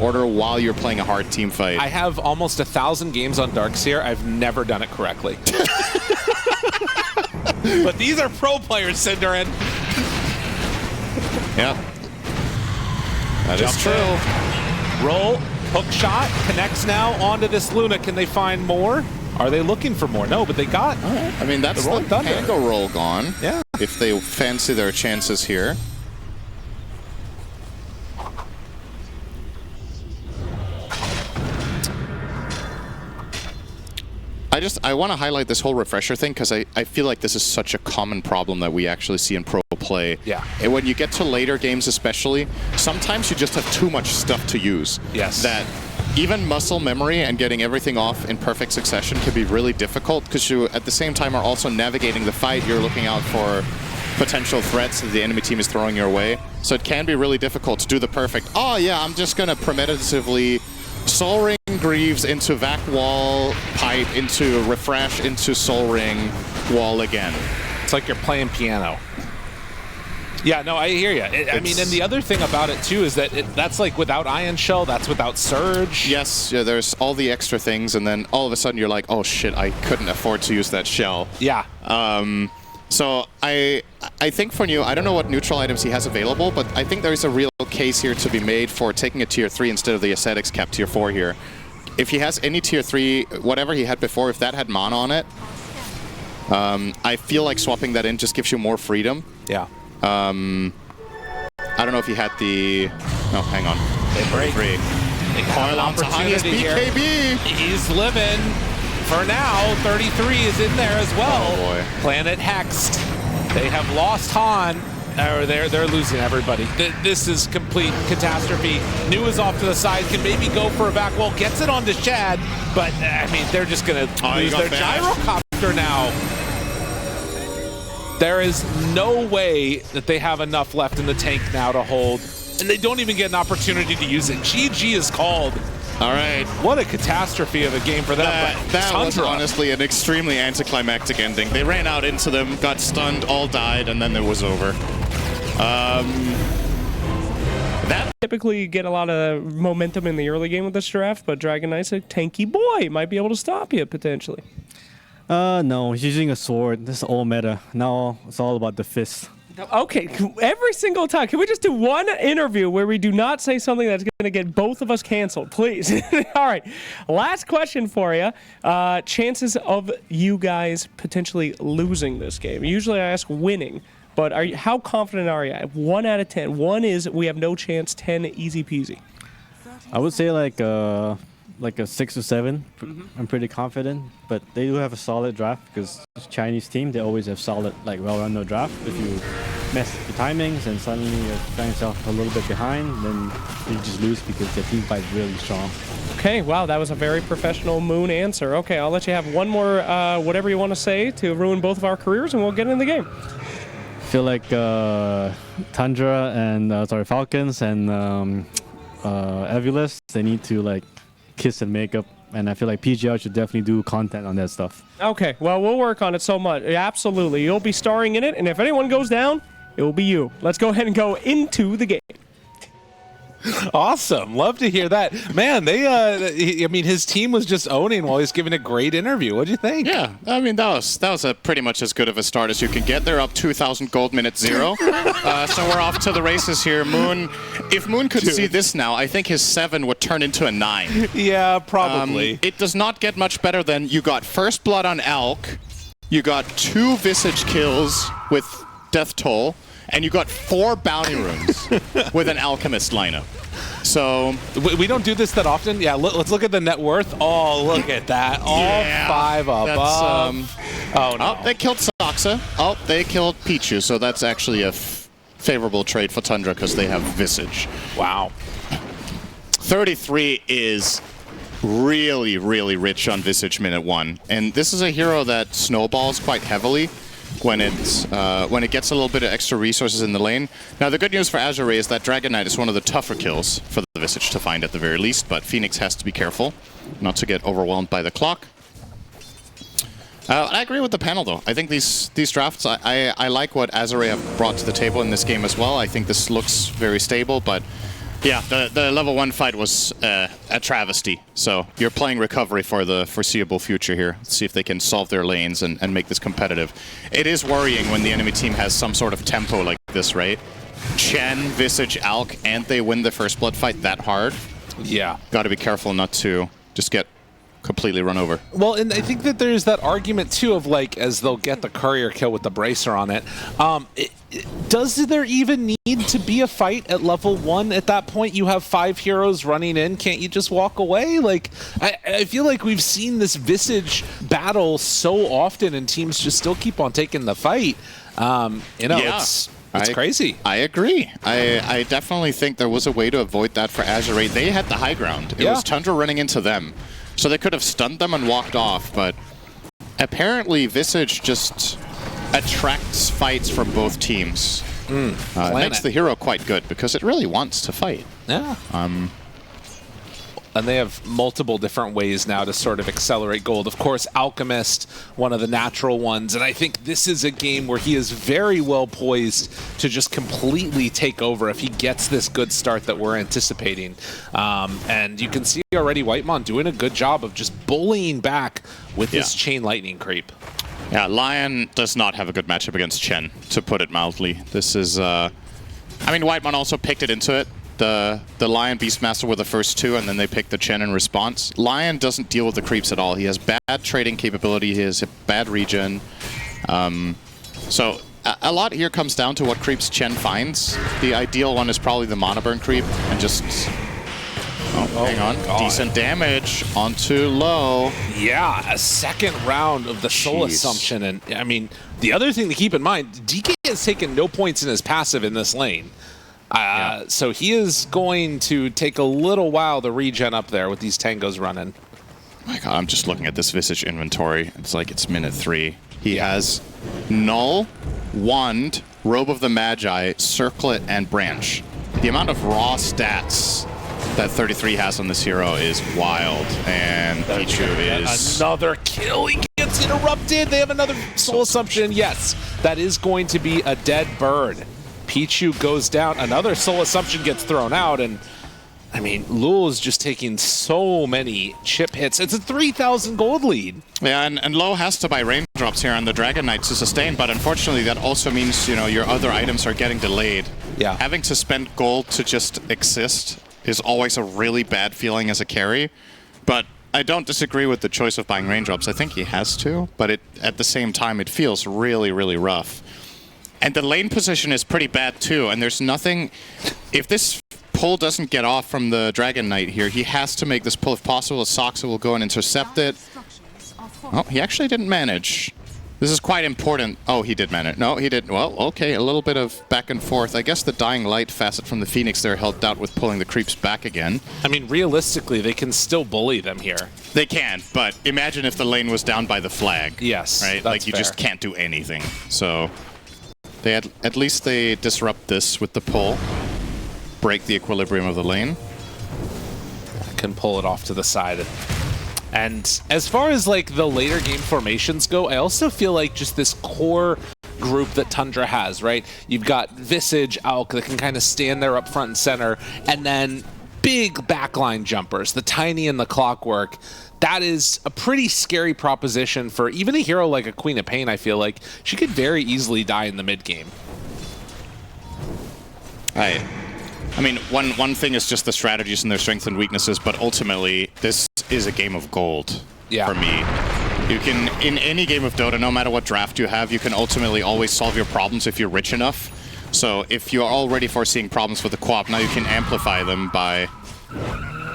order while you're playing a hard team fight. I have almost 1,000 games on Darkseer. I've never done it correctly. But these are pro players, Cinderin. Yeah. That is true. Roll, hook shot, connects now onto this Luna. Can they find more? Are they looking for more? No, but they got. All right. I mean, that's the Pango roll gone. Yeah. If they fancy their chances here. I want to highlight this whole Refresher thing because I feel like this is such a common problem that we actually see in pro play. Yeah. And when you get to later games especially, sometimes you just have too much stuff to use. Yes. That even muscle memory and getting everything off in perfect succession can be really difficult because you, at the same time, are also navigating the fight. You're looking out for potential threats that the enemy team is throwing your way. So it can be really difficult to do the perfect, oh yeah, I'm just going to premeditatively Soul Ring Greaves into Vac Wall, Pipe, into Refresh, into Soul Ring, Wall again. It's like you're playing piano. Yeah, no, I hear you. I mean, and the other thing about it, too, is that that's like without Ion Shell, that's without Surge. Yes, yeah, there's all the extra things, and then all of a sudden you're like, oh shit, I couldn't afford to use that shell. Yeah. So I think for New, I don't know what neutral items he has available, but I think there is a real case here to be made for taking a tier 3 instead of the Ascetics cap tier 4 here. If he has any tier 3, whatever he had before, if that had mana on it, I feel like swapping that in just gives you more freedom. Yeah. I don't know if he had the... No, hang on. They break. They coil on to highness BKB! He's living. For now, 33 is in there as well. Oh boy. Planet Hexed. They have lost Han. Or they're losing everybody. This is complete catastrophe. New is off to the side. Can maybe go for a back wall. Gets it onto Shad. But, I mean, they're just going to lose their gyrocopter now. There is no way that they have enough left in the tank now to hold. And they don't even get an opportunity to use it. GG is called. All right. What a catastrophe of a game for them. That was honestly an extremely anticlimactic ending. They ran out into them, got stunned, all died, and then it was over. That typically get a lot of momentum in the early game with this draft, but Dragon Knight's a tanky boy. Might be able to stop you, potentially. No, he's using a sword. This is old meta. Now it's all about the fist. Okay, every single time. Can we just do one interview where we do not say something that's going to get both of us canceled, please? All right, last question for you. Chances of you guys potentially losing this game. Usually I ask winning, but how confident are you? 1 out of 10. 1 is we have no chance, 10 easy peasy. I would say like a 6 or 7. I'm pretty confident, but they do have a solid draft because it's a Chinese team. They always have solid, like well-run draft. If you mess the timings and suddenly you find yourself a little bit behind, then you just lose because their team fight is really strong. Okay, wow, that was a very professional Moon answer. Okay, I'll let you have one more, whatever you want to say to ruin both of our careers, and we'll get in the game. I feel like Tundra and Falcons and AVULUS, they need to like kiss and make up, and I feel like PGL should definitely do content on that stuff. Okay, well, we'll work on it so much. Absolutely. You'll be starring in it, and if anyone goes down, it will be you. Let's go ahead and go into the game. Awesome. Love to hear that. Man, I mean, his team was just owning while he's giving a great interview. What'd you think? Yeah, I mean, that was a pretty much as good of a start as you can get. They're up 2,000 gold minute 0. So we're off to the races here. Moon, if Moon could see this now, I think his 7 would turn into a 9. Yeah, probably. It does not get much better than you got first blood on Alk, you got 2 Visage kills with Death Toll, and you got 4 bounty runes with an Alchemist lineup. So we don't do this that often. Yeah, let's look at the net worth. Oh, look at that. All 5 above. Oh, no. Oh, they killed Soxa. Oh, they killed Pichu. So that's actually a favorable trade for Tundra because they have Visage. Wow. 33 is really, really rich on Visage minute 1. And this is a hero that snowballs quite heavily when it gets a little bit of extra resources in the lane. Now, the good news for Azure Ray is that Dragon Knight is one of the tougher kills for the Visage to find at the very least, but Phoenix has to be careful not to get overwhelmed by the clock. I agree with the panel, though. I think these drafts, I like what Azure Ray have brought to the table in this game as well. I think this looks very stable, but yeah, the level 1 fight was a travesty. So you're playing recovery for the foreseeable future here. Let's see if they can solve their lanes and make this competitive. It is worrying when the enemy team has some sort of tempo like this, right? Chen, Visage, Alk, and they win the first blood fight that hard. Yeah. Got to be careful not to just get completely run over. Well, and I think that there's that argument too of like, as they'll get the courier kill with the bracer on it, does there even need to be a fight at level 1 at that point? You have 5 heroes running in, can't you just walk away? Like, I feel like we've seen this Visage battle so often and teams just still keep on taking the fight. You know, yeah. It's crazy. I agree. I definitely think there was a way to avoid that for Azure Ray. They had the high ground. It was Tundra running into them. So they could have stunned them and walked off, but apparently Visage just attracts fights from both teams. It makes the hero quite good because it really wants to fight. Yeah. And they have multiple different ways now to sort of accelerate gold. Of course, Alchemist, one of the natural ones. And I think this is a game where he is very well poised to just completely take over if he gets this good start that we're anticipating. And you can see already Whitemon doing a good job of just bullying back with this Chain Lightning creep. Yeah, Lion does not have a good matchup against Chen, to put it mildly. This is... I mean, Whitemon also picked it into it. The Lion Beastmaster were the first 2, and then they picked the Chen in response. Lion doesn't deal with the creeps at all. He has bad trading capability. He has a bad regen. So a lot here comes down to what creeps Chen finds. The ideal one is probably the Mana Burn creep, and just... Oh, hang on. God. Decent damage onto low. Yeah, a second round of the Soul Assumption. And, I mean, the other thing to keep in mind, DK has taken no points in his passive in this lane. So he is going to take a little while to regen up there with these tangos running. My God, I'm just looking at this Visage inventory. It's like it's minute 3. He has Null, Wand, Robe of the Magi, Circlet, and Branch. The amount of raw stats that 33 has on this hero is wild. And Pichu is... Another kill. He gets interrupted. They have another Soul Assumption. Yes, that is going to be a dead bird. Pichu goes down, another Soul Assumption gets thrown out, and I mean, Lul is just taking so many chip hits. It's a 3,000 gold lead. Yeah, and Low has to buy raindrops here on the Dragon Knight to sustain, but unfortunately that also means, you know, your other items are getting delayed. Yeah. Having to spend gold to just exist is always a really bad feeling as a carry, but I don't disagree with the choice of buying raindrops. I think he has to, but at the same time, it feels really, really rough. And the lane position is pretty bad too, and there's nothing... If this pull doesn't get off from the Dragon Knight here, he has to make this pull if possible. Soxa will go and intercept it. Oh, he actually didn't manage. This is quite important. Oh, he did manage. No, he didn't. Well, okay, a little bit of back and forth. I guess the Dying Light facet from the Phoenix there helped out with pulling the creeps back again. I mean, realistically, they can still bully them here. They can, but imagine if the lane was down by the flag. Yes, right? Like, you just can't do anything. So... At least they disrupt this with the pull, break the equilibrium of the lane. Can pull it off to the side. And as far as like the later game formations go, I also feel like just this core group that Tundra has, right? You've got Visage, Alk that can kind of stand there up front and center, and then big backline jumpers, the Tiny and the Clockwork. That is a pretty scary proposition for even a hero like a Queen of Pain. I feel like she could very easily die in the mid game. I mean, one thing is just the strategies and their strengths and weaknesses, but ultimately, this is a game of gold for me. You can, in any game of Dota, no matter what draft you have, you can ultimately always solve your problems if you're rich enough. So if you're already foreseeing problems with the co-op, now you can amplify them by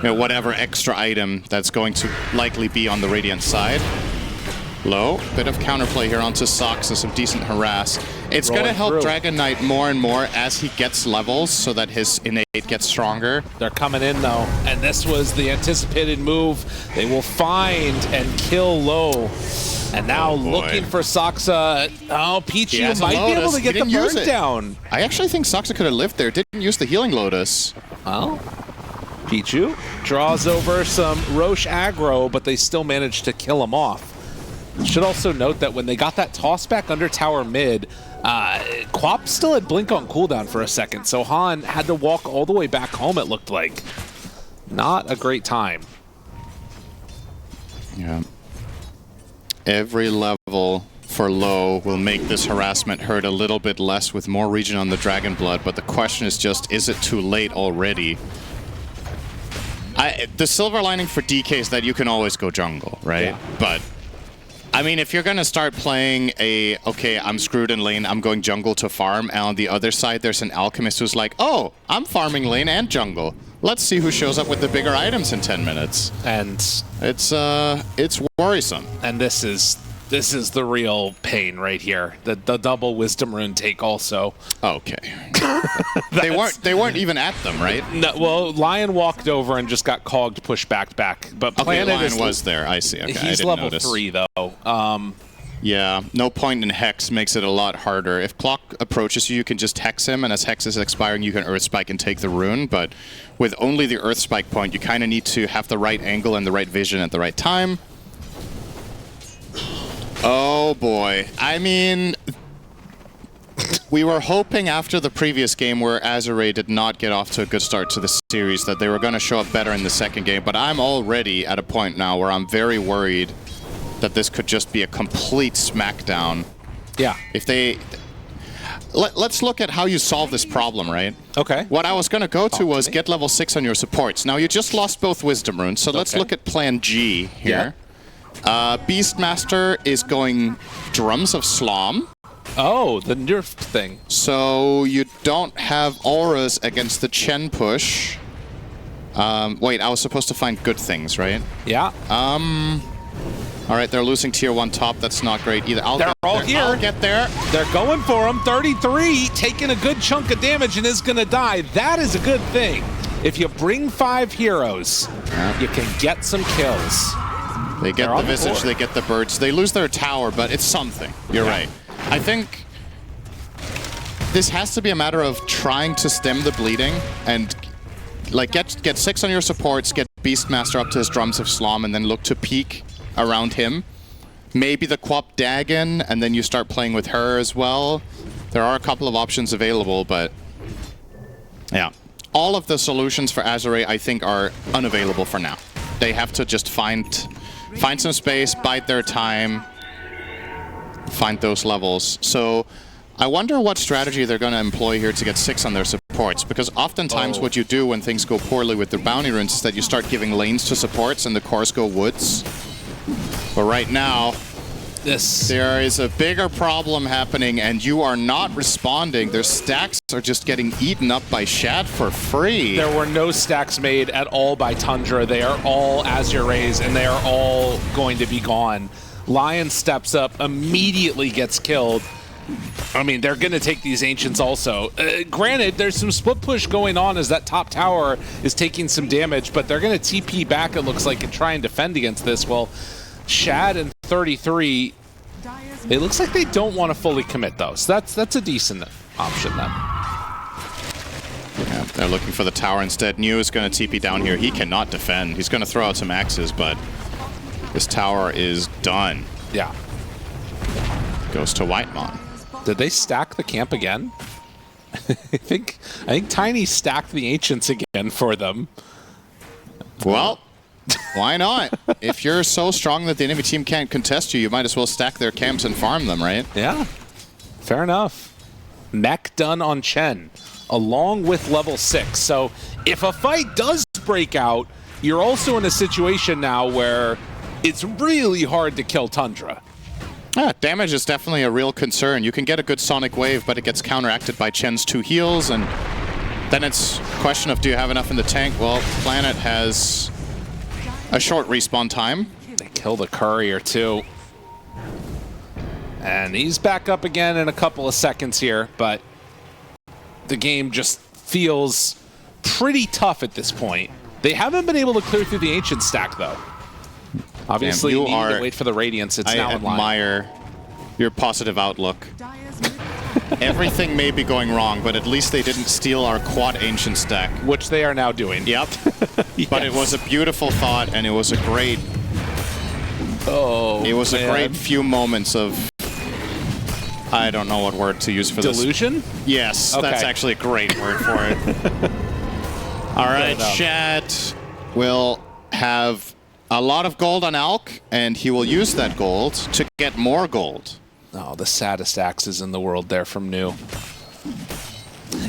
whatever extra item that's going to likely be on the Radiant side. Low, bit of counterplay here onto Sox and some decent harass. It's going to help Dragon Knight more and more as he gets levels so that his innate gets stronger. They're coming in though, and this was the anticipated move. They will find and kill Low. And now looking for Soxa. Oh, Pichu might be able to get the burn down. I actually think Soxa could have lived there. Didn't use the healing Lotus. Well, Pichu draws over some Roche aggro, but they still managed to kill him off. Should also note that when they got that toss back under tower mid, Quap still had Blink on cooldown for a second, so Han had to walk all the way back home, it looked like. Not a great time. Yeah. Every level for Low will make this harassment hurt a little bit less with more regen on the Dragon Blood, but the question is just, is it too late already? The silver lining for DK is that you can always go jungle, right? Yeah. But I mean, if you're going to start playing okay, I'm screwed in lane, I'm going jungle to farm, and on the other side there's an alchemist who's like, oh, I'm farming lane and jungle. Let's see who shows up with the bigger items in 10 minutes. And it's worrisome. And this is the real pain right here. The double wisdom rune take also. Okay. they weren't even at them, right? No, well, Lion walked over and just got cogged, pushed back. But Planet Lion was there. I see. Okay, he's level 3 though. Yeah, no point in Hex makes it a lot harder. If Clock approaches you, you can just Hex him, and as Hex is expiring, you can Earth Spike and take the rune, but with only the Earth Spike point, you kind of need to have the right angle and the right vision at the right time. Oh boy. I mean, we were hoping after the previous game where Azure Ray did not get off to a good start to the series that they were going to show up better in the second game, but I'm already at a point now where I'm very worried that this could just be a complete smackdown. Yeah. If they... Let's look at how you solve this problem, right? Okay. What I was going to go to was get level 6 on your supports. Now, you just lost both Wisdom Runes, so let's look at plan G here. Yeah. Beastmaster is going Drums of Slom. Oh, the nerfed thing. So you don't have auras against the Chen push. Wait, I was supposed to find good things, right? Yeah. All right, they're losing tier 1 top. That's not great either. They're all here. I'll get there. They're going for him. 33, taking a good chunk of damage and is going to die. That is a good thing. If you bring 5 heroes, you can get some kills. They get the Visage, they get the birds. They lose their tower, but it's something. You're right. I think this has to be a matter of trying to stem the bleeding and like get 6 on your supports, get Beastmaster up to his Drums of Slom, and then look to peek around him. Maybe the Quap Dagon, and then you start playing with her as well. There are a couple of options available, but yeah. All of the solutions for Azure Ray, I think, are unavailable for now. They have to just find some space, bide their time, find those levels. So I wonder what strategy they're going to employ here to get 6 on their supports, because oftentimes what you do when things go poorly with their bounty runes is that you start giving lanes to supports and the cores go woods. But right now, there is a bigger problem happening and you are not responding. Their stacks are just getting eaten up by Shad for free. There were no stacks made at all by Tundra. They are all Azure Rays and they are all going to be gone. Lion steps up, immediately gets killed. I mean, they're going to take these Ancients also. Granted, there's some split push going on as that top tower is taking some damage, but they're going to TP back, it looks like, and try and defend against this. Well, Shad and 33, it looks like they don't want to fully commit, though. So that's a decent option, then. Yeah, they're looking for the tower instead. New is going to TP down here. He cannot defend. He's going to throw out some axes, but this tower is done. Yeah. Goes to Whitemon. Did they stack the camp again? I think Tiny stacked the Ancients again for them. Well, why not? If you're so strong that the enemy team can't contest you, you might as well stack their camps and farm them, right? Yeah, fair enough. Mech done on Chen, along with level 6. So if a fight does break out, you're also in a situation now where it's really hard to kill Tundra. Damage is definitely a real concern. You can get a good Sonic Wave, but it gets counteracted by Chen's 2 heals, and then it's a question of do you have enough in the tank? Well, Planet has a short respawn time. They kill the courier too. And he's back up again in a couple of seconds here, but the game just feels pretty tough at this point. They haven't been able to clear through the Ancient stack, though. Obviously, you need to wait for the Radiance. It's now in line. I admire your positive outlook. Everything may be going wrong, but at least they didn't steal our quad Ancient stack. Which they are now doing. Yep. Yes. But it was a beautiful thought, and it was a great... Oh, it was a great few moments of... I don't know what word to use for this. Delusion? Yes, okay. That's actually a great word for it. All right, Shat will have a lot of gold on Alk, and he will use that gold to get more gold. Oh, the saddest axes in the world there from New.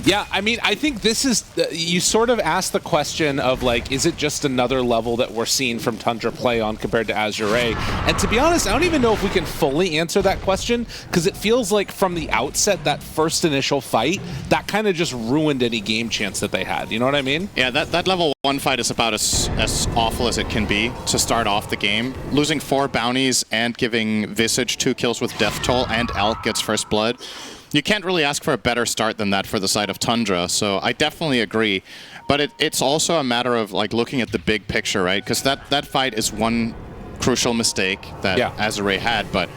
Yeah, I mean, I think this is... you sort of asked the question of, like, is it just another level that we're seeing from Tundra play on compared to Azure Ray? And to be honest, I don't even know if we can fully answer that question, because it feels like from the outset, that first initial fight, that kind of just ruined any game chance that they had. You know what I mean? Yeah, that level 1 fight is about as awful as it can be to start off the game. Losing 4 bounties and giving Visage 2 kills with Death Toll, and Alk gets first blood. You can't really ask for a better start than that for the side of Tundra, so I definitely agree. But it's also a matter of like looking at the big picture, right? Because that fight is one crucial mistake that Azure Ray had, but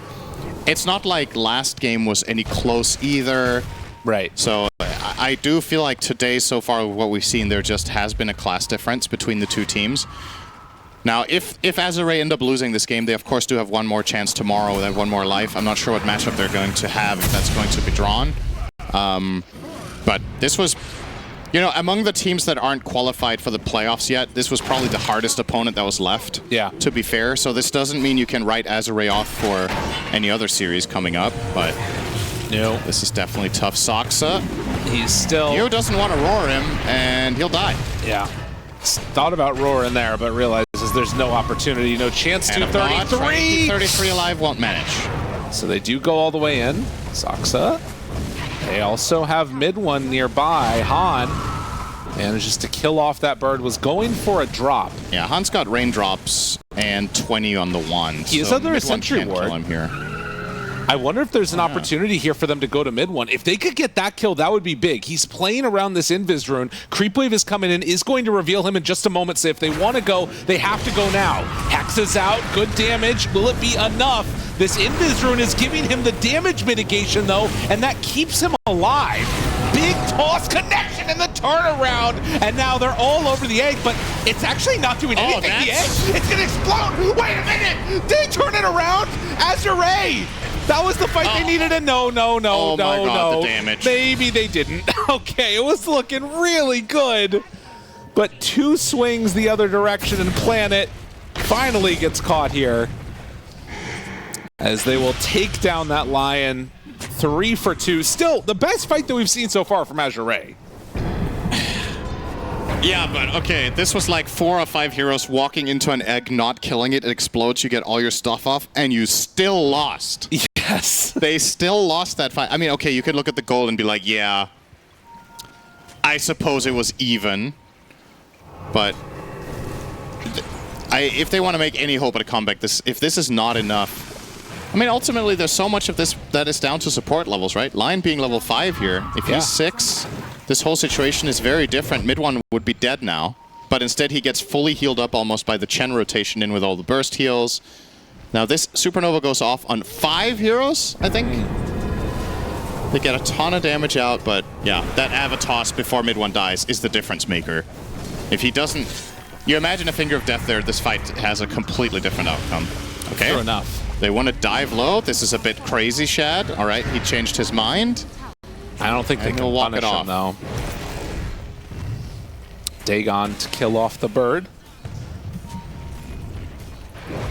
it's not like last game was any close either. Right. So I do feel like today, so far, what we've seen, there just has been a class difference between the two teams. Now, if Azure Ray end up losing this game, they of course do have one more chance tomorrow. They have one more life. I'm not sure what matchup they're going to have, if that's going to be drawn. But this was, you know, among the teams that aren't qualified for the playoffs yet, this was probably the hardest opponent that was left, to be fair. So this doesn't mean you can write Azure Ray off for any other series coming up, but no, this is definitely tough. Saksa, he's still... Neo doesn't want to roar him, and he'll die. Yeah. Thought about roaring there, but realizes there's no opportunity, no chance to 33. 33 alive won't manage. So they do go all the way in. Saksa. They also have mid one nearby. Han manages to kill off that bird, was going for a drop. Yeah, Han's got raindrops and 20 on the one. He is under a sentry ward. Kill him here. I wonder if there's an opportunity here for them to go to mid one. If they could get that kill, that would be big. He's playing around this Invis rune. Creep Wave is coming in, is going to reveal him in just a moment. So if they want to go, they have to go now. Hex is out, good damage. Will it be enough? This Invis rune is giving him the damage mitigation though, and that keeps him alive. Big toss connection in the turnaround, and now they're all over the egg, but it's actually not doing anything. The egg, it's gonna explode. Wait a minute, did they turn it around? Azure Ray. That was the fight they needed, and no. Oh my God, the damage. Maybe they didn't. Okay, it was looking really good. But 2 swings the other direction, and Planet finally gets caught here. As they will take down that Lion 3 for 2. Still, the best fight that we've seen so far from Azure Ray. Yeah, but okay, this was like 4 or 5 heroes walking into an egg, not killing it, it explodes, you get all your stuff off, and you still lost. Yes. They still lost that fight. I mean, okay, you could look at the goal and be like, yeah, I suppose it was even, but if they want to make any hope at a comeback, if this is not enough, I mean, ultimately, there's so much of this that is down to support levels, right? Lion being level 5 here, if he's 6, this whole situation is very different. Mid one would be dead now, but instead he gets fully healed up almost by the Chen rotation in with all the burst heals. Now this Supernova goes off on 5 heroes, I think. They get a ton of damage out, but yeah, that Avatos before mid one dies is the difference maker. If he doesn't... You imagine a Finger of Death there, this fight has a completely different outcome. Okay. True enough. They want to dive low. This is a bit crazy, Shad. All right, he changed his mind. I don't think they can punish him, though. Dagon to kill off the bird.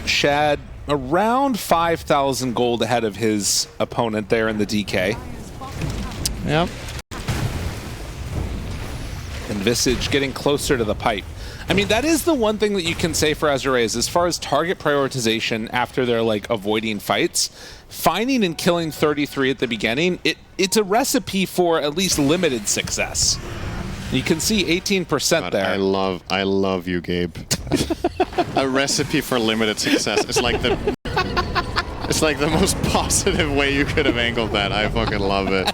Shad around 5,000 gold ahead of his opponent there in the DK. Yep. and Visage getting closer to the pipe. I mean, that is the one thing that you can say for Azure Ray is as far as target prioritization after they're like avoiding fights, finding and killing 33 at the beginning, it's a recipe for at least limited success. You can see 18% there. I love you, Gabe. A recipe for limited success. It's like the most positive way you could have angled that. I fucking love it.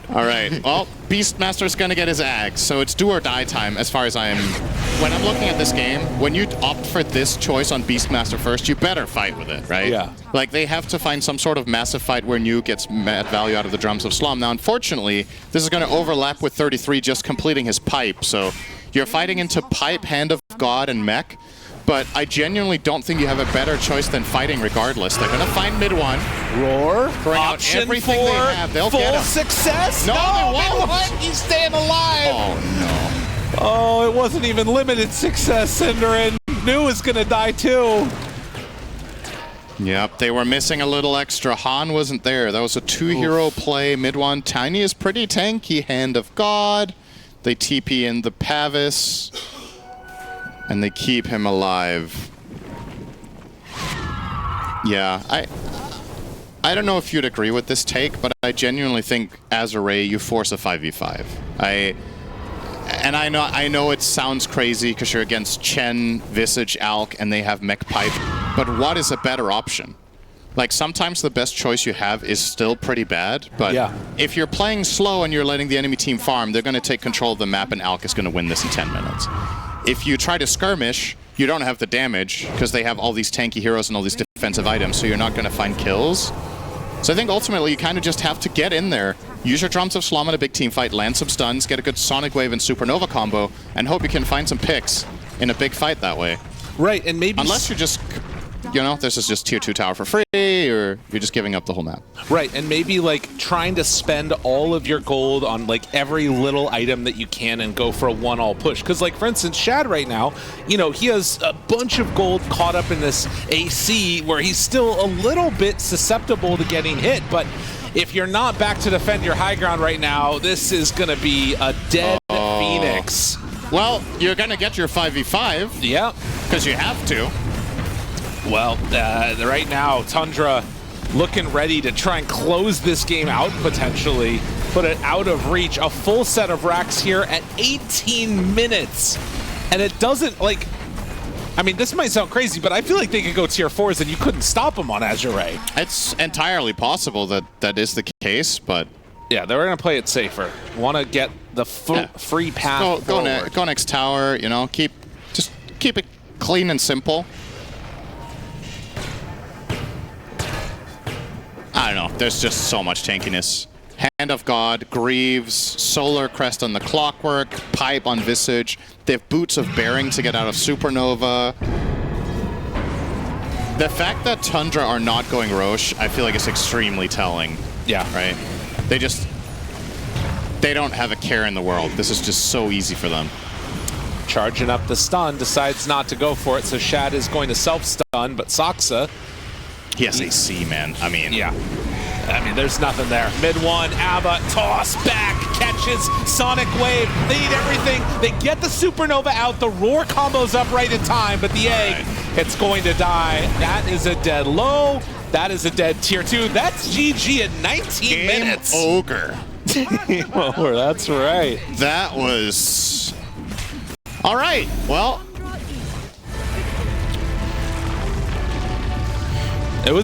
All right. Well, Beastmaster's gonna get his axe, so it's do or die time as far as when I'm looking at this game, when you opt for this choice on Beastmaster first, you better fight with it, right? Yeah. Like, they have to find some sort of massive fight where New gets mad value out of the Drums of Slum. Now, unfortunately, this is gonna overlap with 33 just completing his pipe, so you're fighting into Pipe, Hand of God, and Mech. But I genuinely don't think you have a better choice than fighting regardless. They're going to find mid one. Roar. Bring out everything they have. They'll get him. Full success. No, they won't. He's staying alive. Oh, no. Oh, it wasn't even limited success, Cinder, and New is going to die too. Yep, they were missing a little extra. Han wasn't there. That was a two-hero play. Mid one. Tiny is pretty tanky. Hand of God. They TP in the Pavis. And they keep him alive. Yeah, I don't know if you'd agree with this take, but I genuinely think Azure Ray, you force a 5v5. I know it sounds crazy because you're against Chen, Visage, Alk, and they have Mech Pipe, but what is a better option? Like, sometimes the best choice you have is still pretty bad, but if you're playing slow and you're letting the enemy team farm, they're going to take control of the map and Alk is going to win this in 10 minutes. If you try to skirmish, you don't have the damage because they have all these tanky heroes and all these defensive items, so you're not going to find kills. So I think ultimately you kind of just have to get in there, use your Drums of Slum in a big team fight, land some stuns, get a good Sonic Wave and Supernova combo, and hope you can find some picks in a big fight that way. Right, and maybe... Unless you're just... You know, this is just tier 2 tower for free, or you're just giving up the whole map. Right, and maybe like trying to spend all of your gold on like every little item that you can and go for a one-all push. Because like, for instance, Shad right now, you know, he has a bunch of gold caught up in this AC where he's still a little bit susceptible to getting hit. But if you're not back to defend your high ground right now, this is going to be a dead Phoenix. Well, you're going to get your 5v5. Yeah. Because you have to. Well, right now, Tundra looking ready to try and close this game out, potentially. Put it out of reach. A full set of racks here at 18 minutes. And it doesn't, like... I mean, this might sound crazy, but I feel like they could go tier 4s and you couldn't stop them on Azure Ray. It's entirely possible that that is the case, but... Yeah, they're going to play it safer. Want to get the free path forward. Go next tower, you know, just keep it clean and simple. I don't know, there's just so much tankiness. Hand of God, Greaves, Solar Crest on the Clockwork, Pipe on Visage. They have Boots of Bearing to get out of Supernova. The fact that Tundra are not going Roche, I feel like is extremely telling. Yeah. Right? They don't have a care in the world. This is just so easy for them. Charging up the stun, decides not to go for it, so Shad is going to self-stun, but Saksa... He has AC, man. I mean... Yeah. I mean, there's nothing there. Mid one, Abba, toss, back, catches, Sonic Wave. They need everything. They get the Supernova out. The Roar combo's up right in time, but the egg, it's going to die. That is a dead low. That is a dead tier 2. That's GG at 19 minutes. Ogre. Oh, that's right. That was... All right. Well... It was...